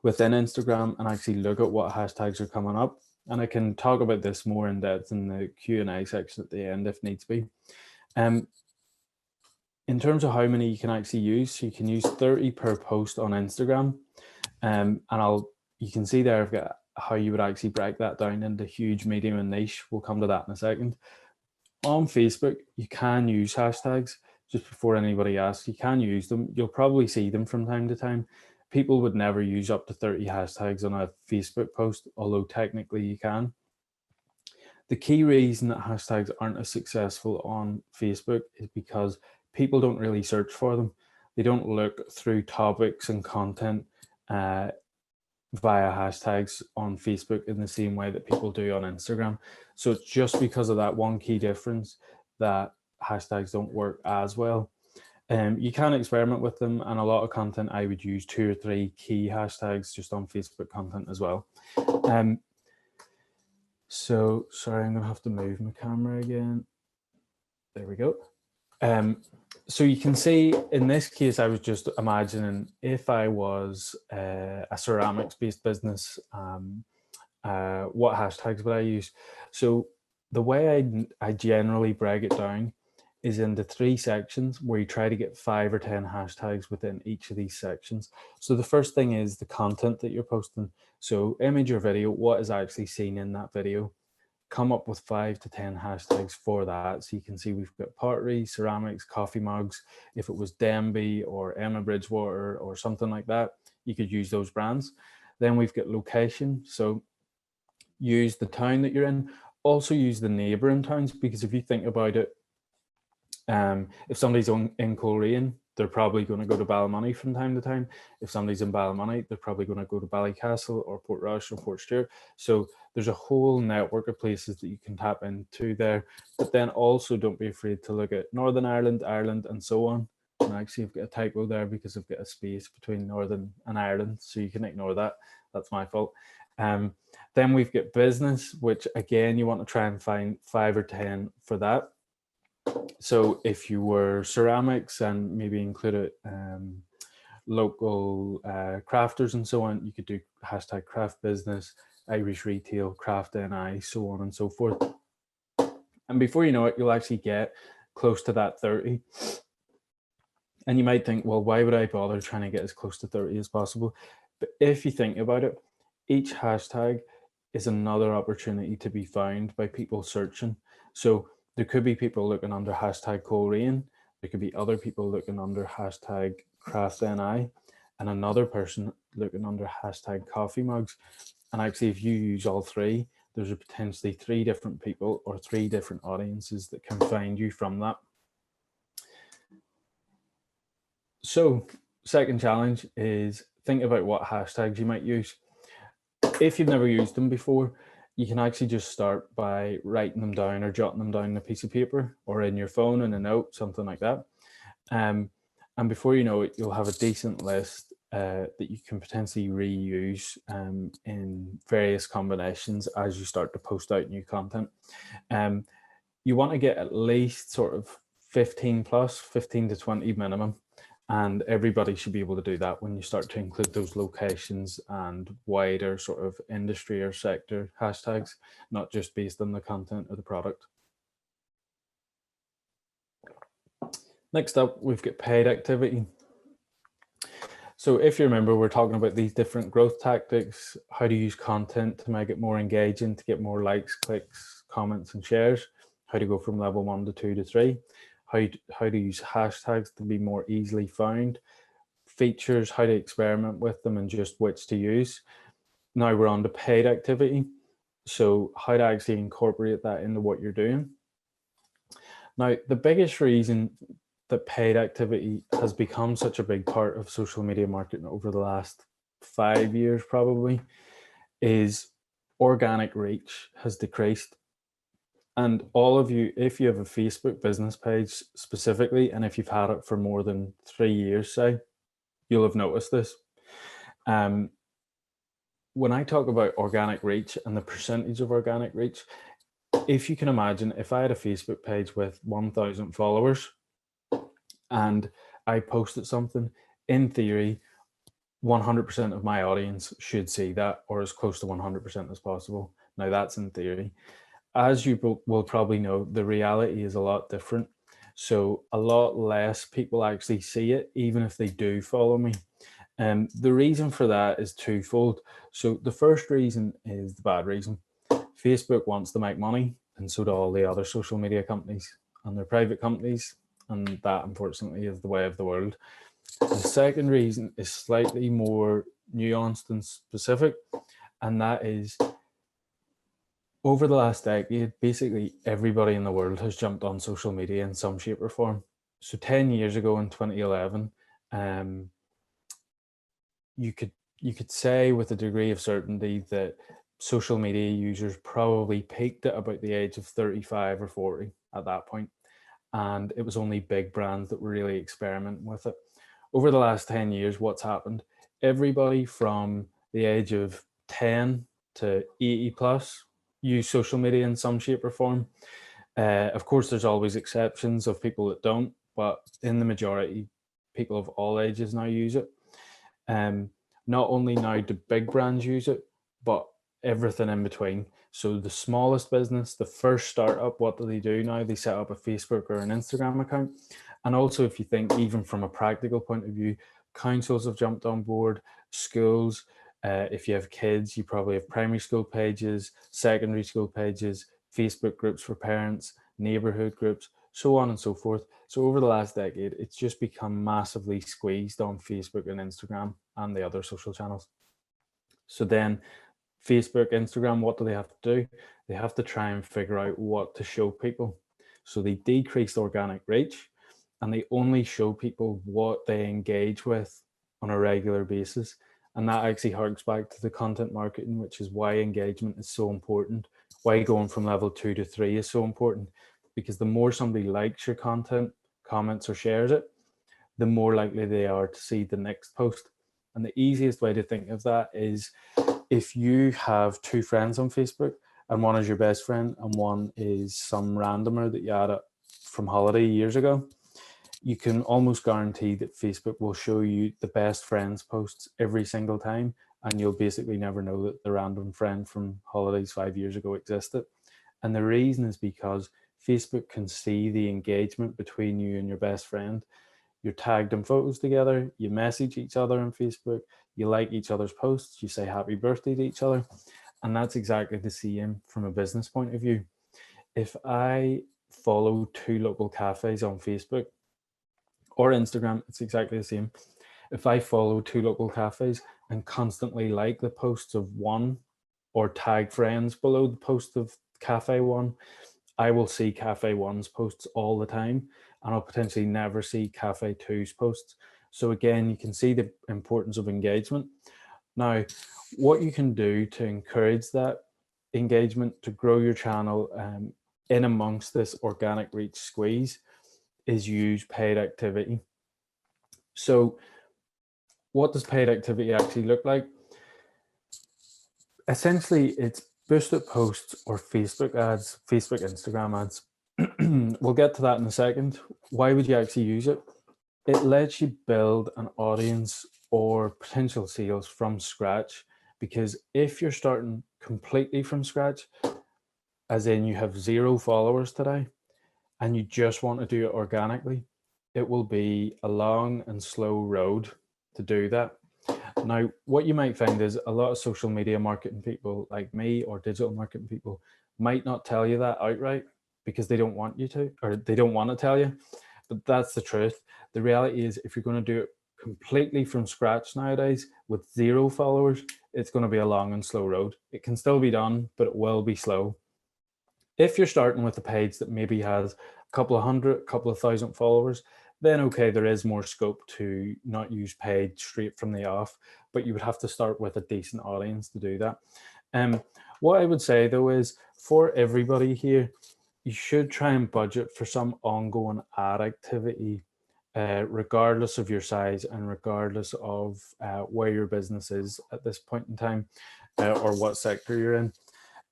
within Instagram and actually look at what hashtags are coming up. And I can talk about this more in depth in the Q&A section at the end if needs be. In terms of how many you can actually use, you can use 30 per post on Instagram. And you can see there I've got how you would actually break that down into huge, medium, and niche. We'll come to that in a second. On Facebook, you can use hashtags. Just before anybody asks, you can use them. You'll probably see them from time to time. People would never use up to 30 hashtags on a Facebook post, although technically you can. The key reason that hashtags aren't as successful on Facebook is because people don't really search for them. They don't look through topics and content via hashtags on Facebook in the same way that people do on Instagram. So it's just because of that one key difference that hashtags don't work as well. You can experiment with them, and a lot of content I would use 2 or 3 key hashtags just on Facebook content as well. So sorry, I'm gonna have to move my camera again. There we go. So you can see in this case, I was just imagining if I was a ceramics based business, what hashtags would I use? So the way I generally break it down is into 3 sections where you try to get 5 or 10 hashtags within each of these sections. So the first thing is the content that you're posting. So image or video, what is actually seen in that video. Come up with 5 to 10 hashtags for that. So you can see we've got pottery, ceramics, coffee mugs. If it was Denby or Emma Bridgewater or something like that, you could use those brands. Then we've got location. So use the town that you're in. Also use the neighboring towns, because if you think about it, if somebody's in Coleraine, they're probably going to go to Ballymoney from time to time. If somebody's in Ballymoney, they're probably going to go to Ballycastle or Portrush or Portstewart. So there's a whole network of places that you can tap into there. But then also don't be afraid to look at Northern Ireland, Ireland, and so on. And actually, I've got a typo there because I've got a space between Northern and Ireland, so you can ignore that. That's my fault. Then we've got business, which again, you want to try and find 5 or 10 for that. So if you were ceramics and maybe included local crafters and so on, you could do hashtag craft business, Irish retail, craft NI, so on and so forth. And before you know it, you'll actually get close to that 30. And you might think, well, why would I bother trying to get as close to 30 as possible? But if you think about it, each hashtag is another opportunity to be found by people searching. So there could be people looking under hashtag Coleraine. There could be other people looking under hashtag craft NI, and another person looking under hashtag coffee mugs. And actually, if you use all 3, there's potentially 3 different people or 3 different audiences that can find you from that. So second challenge is think about what hashtags you might use. If you've never used them before, you can actually just start by writing them down or jotting them down on a piece of paper or in your phone in a note, something like that. And before you know it, you'll have a decent list that you can potentially reuse in various combinations as you start to post out new content. You want to get at least sort of 15 plus, 15 to 20 minimum. And everybody should be able to do that when you start to include those locations and wider sort of industry or sector hashtags, not just based on the content of the product. Next up, we've got paid activity. So if you remember, we're talking about these different growth tactics, how to use content to make it more engaging, to get more likes, clicks, comments, and shares, how to go from level 1 to 2 to 3, how to use hashtags to be more easily found, features, how to experiment with them and just which to use. Now we're on to paid activity. So how to actually incorporate that into what you're doing. Now, the biggest reason that paid activity has become such a big part of social media marketing over the last 5 years probably is organic reach has decreased. And all of you, if you have a Facebook business page specifically, and if you've had it for more than 3 years, say, you'll have noticed this. When I talk about organic reach and the percentage of organic reach, if you can imagine, if I had a Facebook page with 1,000 followers and I posted something, in theory, 100% of my audience should see that, or as close to 100% as possible. Now that's in theory. As you will probably know, the reality is a lot different. So a lot less people actually see it, even if they do follow me. And the reason for that is twofold. So the first reason is the bad reason. Facebook wants to make money, and so do all the other social media companies, and they're private companies, and that unfortunately is the way of the world. The second reason is slightly more nuanced and specific, and that is over the last decade, basically everybody in the world has jumped on social media in some shape or form. So 10 years ago in 2011, you could say with a degree of certainty that social media users probably peaked at about the age of 35 or 40 at that point. and it was only big brands that were really experimenting with it. Over the last 10 years, what's happened? Everybody from the age of 10 to 80 plus use social media in some shape or form. Of course, there's always exceptions of people that don't, but in the majority, people of all ages now use it. Not only now do big brands use it, but everything in between. So the smallest business, the first startup, what do they do now? They set up a Facebook or an Instagram account. And also, if you think even from a practical point of view, councils have jumped on board, schools. If you have kids, you probably have primary school pages, secondary school pages, Facebook groups for parents, neighborhood groups, so on and so forth. So over the last decade, it's just become massively squeezed on Facebook and Instagram and the other social channels. So then Facebook, Instagram, what do they have to do? They have to try and figure out what to show people. So they decreased organic reach and they only show people what they engage with on a regular basis. And that actually harks back to the content marketing, which is why engagement is so important, why going from level 2 to 3 is so important, because the more somebody likes your content, comments or shares it, the more likely they are to see the next post. And the easiest way to think of that is if you have two friends on Facebook and one is your best friend and one is some randomer that you added from holiday years ago, you can almost guarantee that Facebook will show you the best friends posts every single time, and you'll basically never know that the random friend from holidays 5 years ago existed. And the reason is because Facebook can see the engagement between you and your best friend. You're tagged in photos together, you message each other on Facebook, you like each other's posts, you say happy birthday to each other. And that's exactly the same from a business point of view. If I follow two local cafes on Facebook or Instagram, it's exactly the same. If I follow two local cafes and constantly like the posts of one or tag friends below the post of cafe one, I will see cafe one's posts all the time, and I'll potentially never see cafe two's posts. So again, you can see the importance of engagement. Now, what you can do to encourage that engagement, to grow your channel in amongst this organic reach squeeze, is use paid activity. So what does paid activity actually look like? Essentially, it's boosted posts or Facebook ads, Facebook, Instagram ads. We'll get to that in a second. Why would you actually use it? It lets you build an audience or potential sales from scratch, because if you're starting completely from scratch, as in you have 0 followers today, and you just want to do it organically, it will be a long and slow road to do that. Now, what you might find is a lot of social media marketing people like me or digital marketing people might not tell you that outright because they don't want you to, or they don't want to tell you. But that's the truth. The reality is, if you're going to do it completely from scratch nowadays with 0 followers, it's going to be a long and slow road. It can still be done, but it will be slow. If you're starting with a page that maybe has a couple of hundred, couple of thousand followers, then okay, there is more scope to not use paid straight from the off, but you would have to start with a decent audience to do that. What I would say though is, for everybody here, you should try and budget for some ongoing ad activity, regardless of your size and regardless of where your business is at this point in time, or what sector you're in.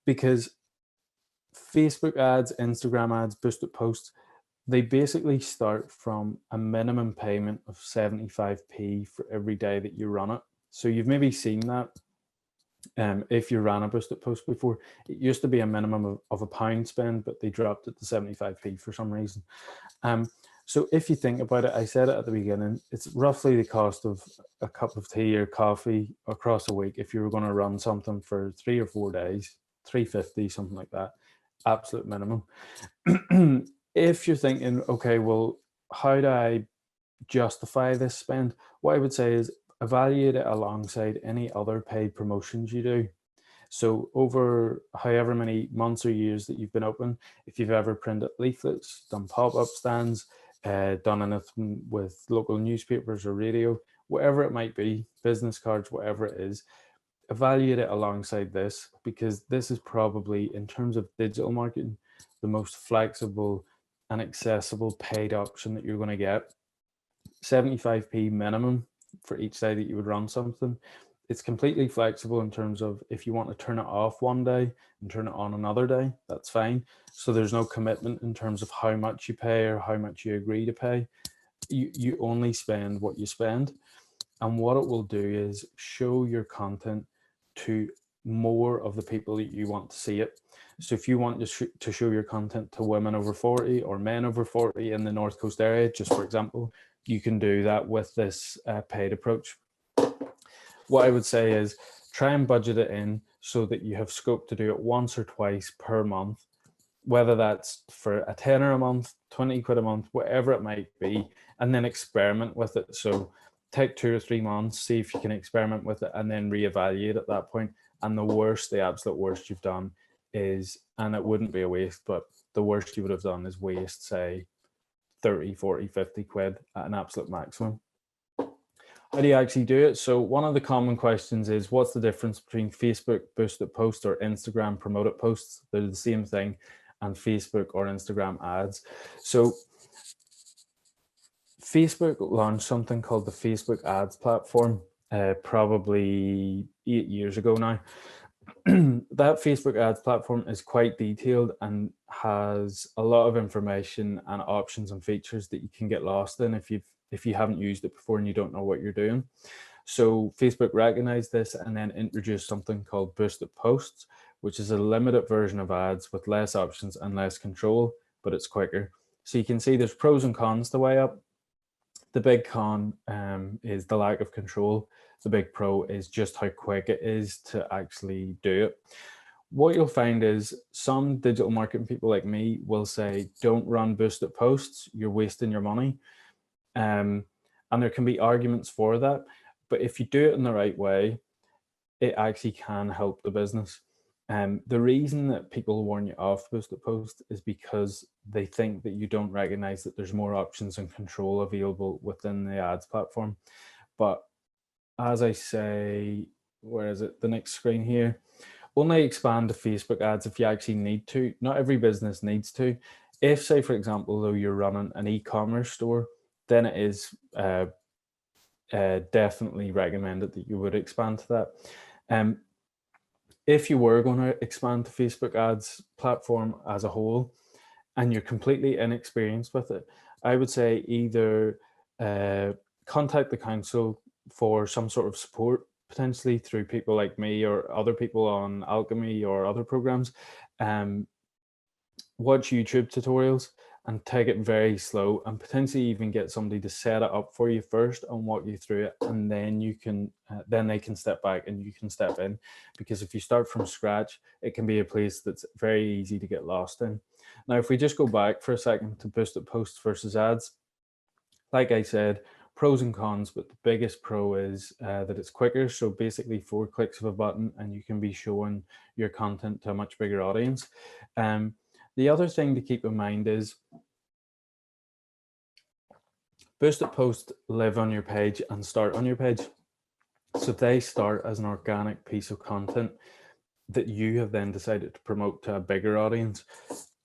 Because Facebook ads, Instagram ads, boosted posts, they basically start from a minimum payment of 75p for every day that you run it. So you've maybe seen that. If you ran a boosted post before, it used to be a minimum of £1 spend, but they dropped it to 75p for some reason. So if you think about it, I said it at the beginning, it's roughly the cost of a cup of tea or coffee across a week if you were going to run something for 3 or 4 days, 350, something like that, absolute minimum. If you're thinking, okay, well, how do I justify this spend? What I would say is evaluate it alongside any other paid promotions you do. So over however many months or years that you've been open, if you've ever printed leaflets, done pop-up stands, done anything with local newspapers or radio, whatever it might be, business cards, whatever it is, evaluate it alongside this, because this is probably, in terms of digital marketing, the most flexible and accessible paid option that you're going to get. 75p minimum for each day that you would run something. It's completely flexible in terms of if you want to turn it off one day and turn it on another day, that's fine. So there's no commitment in terms of how much you pay or how much you agree to pay. You only spend what you spend. And what it will do is show your content to more of the people that you want to see it. So if you want to show your content to women over 40 or men over 40 in the North Coast area, just for example, you can do that with this paid approach. What I would say is try and budget it in so that you have scope to do it once or twice per month, whether that's for a tenner a month, 20 quid a month, whatever it might be, and then experiment with it. So take 2 or 3 months, see if you can experiment with it, and then reevaluate at that point. And the absolute worst you've done is, and it wouldn't be a waste, but the worst you would have done is waste, say, 30, 40, 50 quid at an absolute maximum. How do you actually do it? So one of the common questions is, what's the difference between Facebook boosted posts or Instagram promoted posts? They're the same thing, and Facebook or Instagram ads. So Facebook launched something called the Facebook ads platform probably 8 years ago now. That Facebook ads platform is quite detailed and has a lot of information and options and features that you can get lost in if you haven't used it before and you don't know what you're doing. So Facebook recognized this and then introduced something called boosted posts, which is a limited version of ads with less options and less control, but it's quicker. So you can see there's pros and cons to weigh up. The big con is the lack of control. The big pro is just how quick it is to actually do it. What you'll find is some digital marketing people like me will say, don't run boosted posts, you're wasting your money. And there can be arguments for that. But if you do it in the right way, it actually can help the business. The reason that people warn you off boosted posts is because they think that you don't recognize that there's more options and control available within the ads platform. But as I say, where is it? The next screen here. Only expand to Facebook ads if you actually need to. Not every business needs to. If, say, for example, though, you're running an e-commerce store, then it is definitely recommended that you would expand to that. If you were going to expand to Facebook ads platform as a whole and you're completely inexperienced with it, I would say either contact the council for some sort of support, potentially through people like me or other people on Alchemy or other programs. Watch YouTube tutorials and take it very slow, and potentially even get somebody to set it up for you first and walk you through it, and then you can then they can step back and you can step in. Because if you start from scratch, it can be a place that's very easy to get lost in. Now, if we just go back for a second to boosted posts versus ads, like I said, pros and cons, but the biggest pro is that it's quicker. So basically 4 clicks of a button and you can be showing your content to a much bigger audience. The other thing to keep in mind is boosted posts live on your page and start on your page. So they start as an organic piece of content that you have then decided to promote to a bigger audience.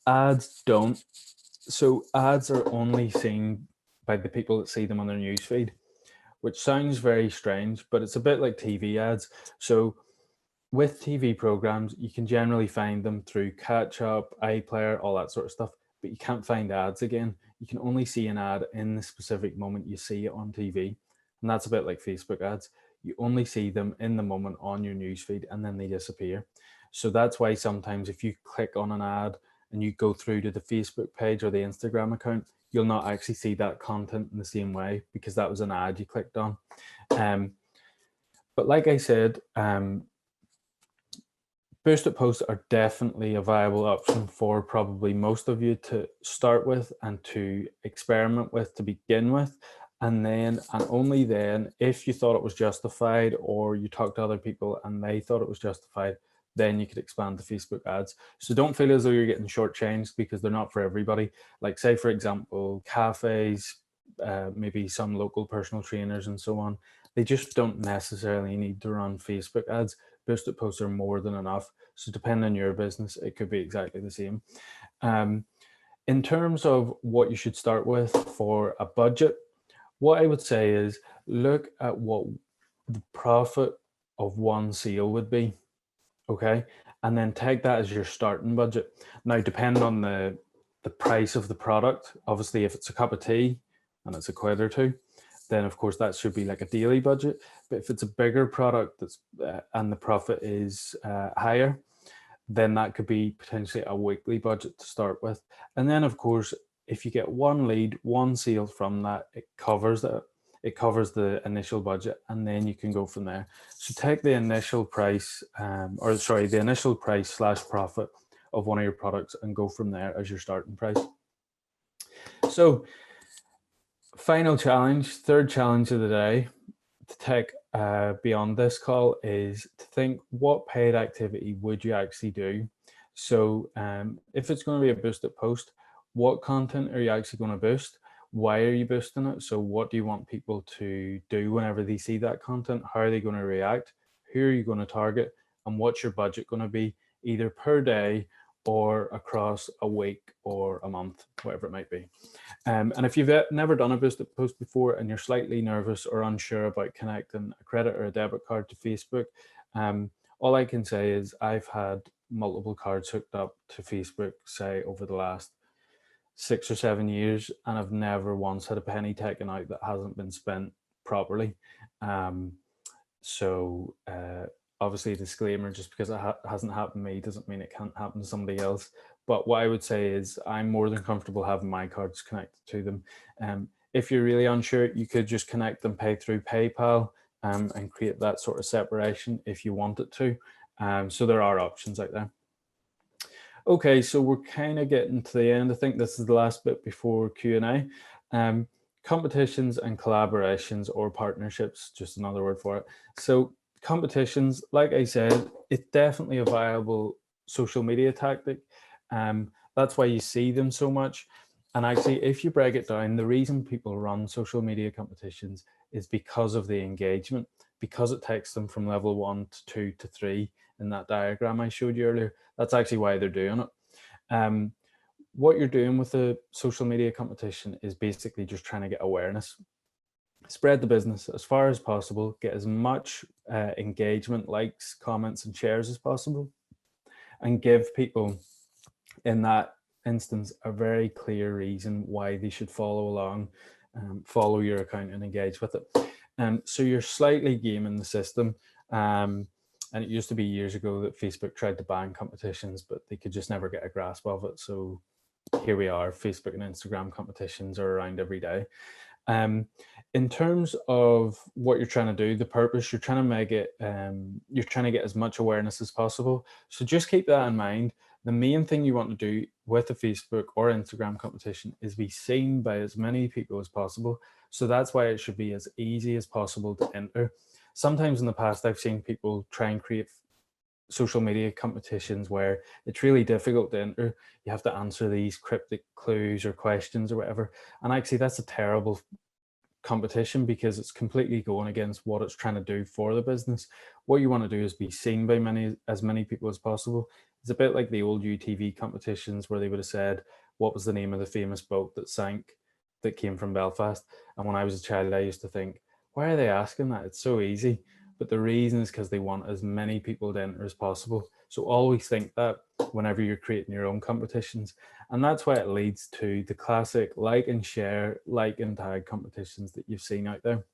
Ads don't. So ads are only seen by the people that see them on their newsfeed, which sounds very strange, but it's a bit like TV ads. So with TV programs, you can generally find them through Catch Up, iPlayer, all that sort of stuff, but you can't find ads again. You can only see an ad in the specific moment you see it on TV. And that's a bit like Facebook ads. You only see them in the moment on your newsfeed and then they disappear. So that's why sometimes if you click on an ad and you go through to the Facebook page or the Instagram account, you'll not actually see that content in the same way because that was an ad you clicked on. But like I said, boosted posts are definitely a viable option for probably most of you to start with and to experiment with to begin with. And then, and only then, if you thought it was justified or you talked to other people and they thought it was justified, then you could expand to Facebook ads. So don't feel as though you're getting shortchanged because they're not for everybody. Like say, for example, cafes, maybe some local personal trainers and so on, they just don't necessarily need to run Facebook ads. Boosted posts are more than enough. So depending on your business, it could be exactly the same. In terms of what you should start with for a budget, what I would say is look at what the profit of one sale would be, okay? And then take that as your starting budget. Now, depending on the price of the product, obviously, if it's a cup of tea and it's a quid or two, then of course that should be like a daily budget. But if it's a bigger product that's and the profit is higher, then that could be potentially a weekly budget to start with. And then of course, if you get one lead, one sale from that, it covers that. It covers the initial budget, and then you can go from there. So take the initial price, the initial price slash profit of one of your products and go from there as your starting price. So final challenge, third challenge of the day to take beyond this call is to think, what paid activity would you actually do? So if it's going to be a boosted post, what content are you actually going to boost? Why are you boosting it? So what do you want people to do whenever they see that content? How are they going to react? Who are you going to target? And what's your budget going to be, either per day or across a week or a month, whatever it might be. And if you've never done a boosted post before and you're slightly nervous or unsure about connecting a credit or a debit card to Facebook, all I can say is I've had multiple cards hooked up to Facebook, say, over the last 6 or 7 years, and I've never once had a penny taken out that hasn't been spent properly. So obviously, disclaimer, just because it hasn't happened to me doesn't mean it can't happen to somebody else. But what I would say is I'm more than comfortable having my cards connected to them. If you're really unsure, you could just connect them, pay through PayPal, and create that sort of separation if you wanted to. So there are options out there. Okay, so we're kind of getting to the end. I think this is the last bit before Q&A. Competitions and collaborations, or partnerships, just another word for it. So competitions, like I said, it's definitely a viable social media tactic. That's why you see them so much. And actually, if you break it down, the reason people run social media competitions is because of the engagement, because it takes them from level 1 to 2 to 3 in that diagram I showed you earlier. That's actually why they're doing it. What you're doing with the social media competition is basically just trying to get awareness. Spread the business as far as possible, get as much engagement, likes, comments, and shares as possible, and give people in that instance a very clear reason why they should follow along, follow your account and engage with it. So you're slightly gaming the system. And it used to be years ago that Facebook tried to ban competitions, but they could just never get a grasp of it. So here we are, Facebook and Instagram competitions are around every day. In terms of what you're trying to do, the purpose, you're trying to make it, you're trying to get as much awareness as possible. So just keep that in mind. The main thing you want to do with a Facebook or Instagram competition is be seen by as many people as possible. So that's why it should be as easy as possible to enter. Sometimes in the past, I've seen people try and create social media competitions where it's really difficult to enter. You have to answer these cryptic clues or questions or whatever. And actually, that's a terrible competition because it's completely going against what it's trying to do for the business. What you want to do is be seen by as many people as possible. It's a bit like the old UTV competitions where they would have said, what was the name of the famous boat that sank that came from Belfast? And when I was a child, I used to think, why are they asking that? It's so easy. But the reason is because they want as many people to enter as possible. So always think that whenever you're creating your own competitions. And that's why it leads to the classic like and share, like and tag competitions that you've seen out there.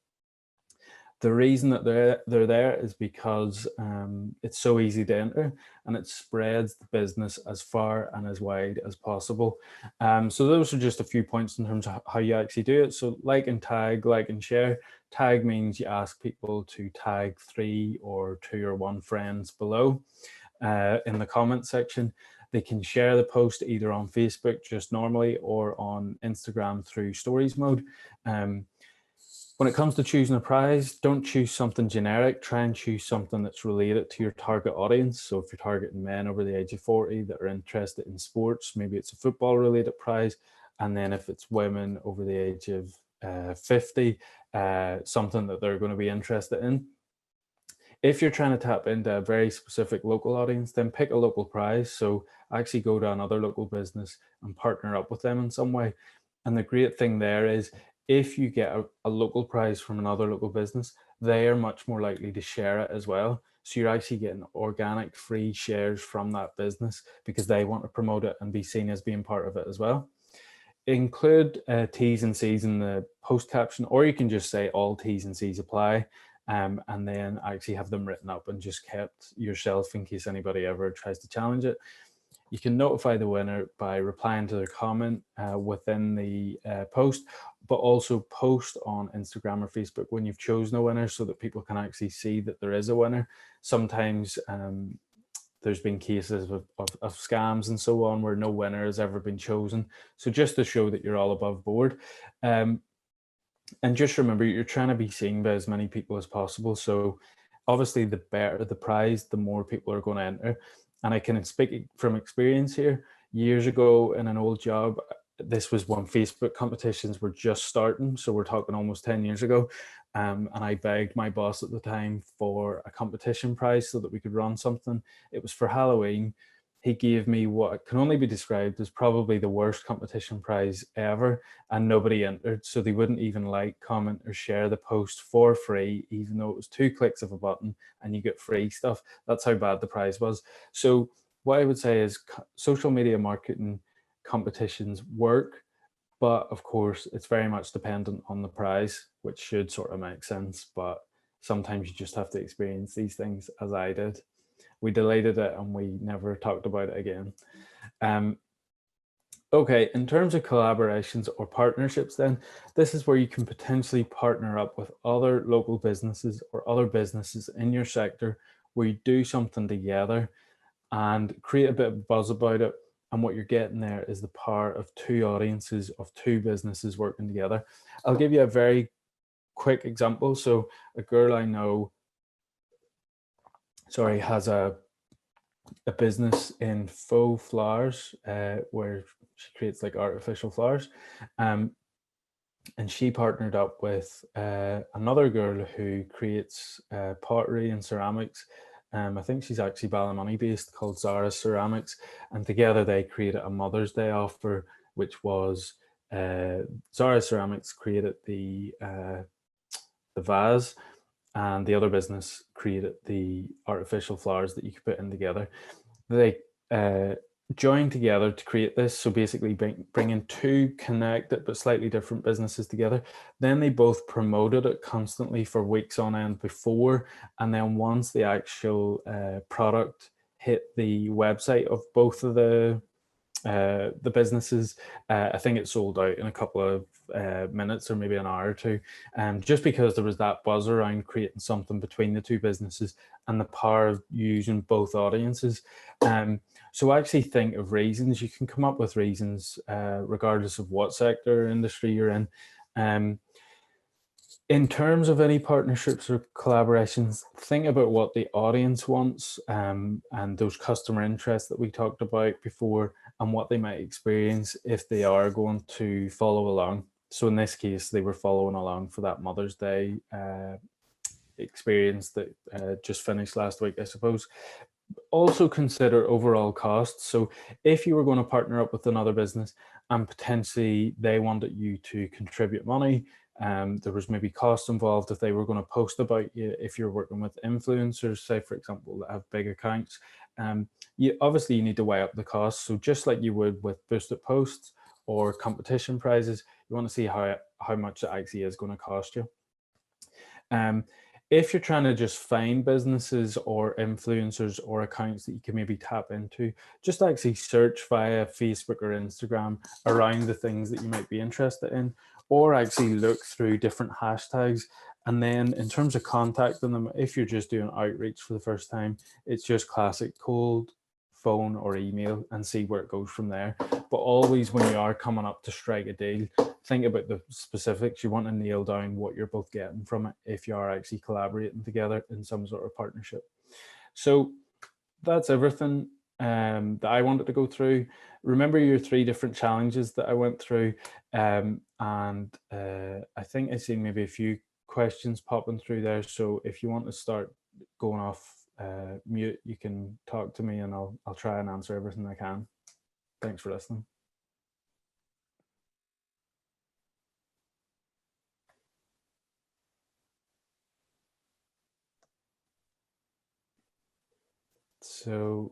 The reason that they're there is because it's so easy to enter and it spreads the business as far and as wide as possible. So those are just a few points in terms of how you actually do it. So like and tag, like and share. Tag means you ask people to tag 3 or 2 or 1 friends below in the comment section. They can share the post either on Facebook just normally or on Instagram through stories mode. When it comes to choosing a prize, don't choose something generic. Try and choose something that's related to your target audience. So if you're targeting men over the age of 40 that are interested in sports, maybe it's a football related prize. And then if it's women over the age of 50, something that they're going to be interested in. If you're trying to tap into a very specific local audience, then pick a local prize. So actually go to another local business and partner up with them in some way. And the great thing there is if you get a local prize from another local business, they are much more likely to share it as well. So you're actually getting organic free shares from that business because they want to promote it and be seen as being part of it as well. Include T's and C's in the post caption, or you can just say all T's and C's apply, and then actually have them written up and just kept yourself in case anybody ever tries to challenge it. You can notify the winner by replying to their comment within the post, but also post on Instagram or Facebook when you've chosen a winner so that people can actually see that there is a winner. Sometimes there's been cases of scams and so on where no winner has ever been chosen. So just to show that you're all above board. And just remember, you're trying to be seen by as many people as possible. So obviously the better the prize, the more people are going to enter. And I can speak from experience here. Years ago in an old job, this was when Facebook competitions were just starting. So we're talking almost 10 years ago. And I begged my boss at the time for a competition prize so that we could run something. It was for Halloween. He gave me what can only be described as probably the worst competition prize ever, and nobody entered. So they wouldn't even like, comment, or share the post for free, even though it was 2 clicks of a button and you get free stuff. That's how bad the prize was. So what I would say is social media marketing competitions work, but of course, it's very much dependent on the prize, which should sort of make sense. But sometimes you just have to experience these things, as I did. We deleted it and we never talked about it again. Okay, in terms of collaborations or partnerships, then this is where you can potentially partner up with other local businesses or other businesses in your sector where you do something together and create a bit of buzz about it. And what you're getting there is the power of 2 audiences, of 2 businesses working together. I'll give you a very quick example. So a girl I know, has a business in faux flowers where she creates like artificial flowers. And she partnered up with another girl who creates pottery and ceramics. I think she's actually Ballymoney based, called Zara Ceramics. And together they created a Mother's Day offer, which was Zara Ceramics created the vase, and the other business created the artificial flowers that you could put in together. They joined together to create this. So basically bringing 2 connected but slightly different businesses together. Then they both promoted it constantly for weeks on end before. And then once the actual product hit the website of both of the businesses, I think it sold out in a couple of minutes or maybe an hour or two, just because there was that buzz around creating something between the 2 businesses and the power of using both audiences. So I actually think of reasons. You can come up with reasons regardless of what sector or industry you're in. In terms of any partnerships or collaborations, think about what the audience wants and those customer interests that we talked about before, and what they might experience if they are going to follow along. So in this case, they were following along for that Mother's Day experience that just finished last week, I suppose. Also consider overall costs. So if you were going to partner up with another business and potentially they wanted you to contribute money, there was maybe costs involved if they were going to post about you. If you're working with influencers, say for example, that have big accounts, you need to weigh up the costs. So just like you would with boosted posts or competition prizes, you want to see how much it actually is going to cost you. If you're trying to just find businesses or influencers or accounts that you can maybe tap into, just actually search via Facebook or Instagram around the things that you might be interested in, or actually look through different hashtags. And then in terms of contacting them, if you're just doing outreach for the first time, it's just classic cold phone or email and see where it goes from there. But always when you are coming up to strike a deal, think about the specifics. You want to nail down what you're both getting from it if you are actually collaborating together in some sort of partnership. So that's everything that I wanted to go through. Remember your 3 different challenges that I went through, and I think I see maybe a few questions popping through there. So if you want to start going off mute, you can talk to me and I'll try and answer everything I can. Thanks for listening. So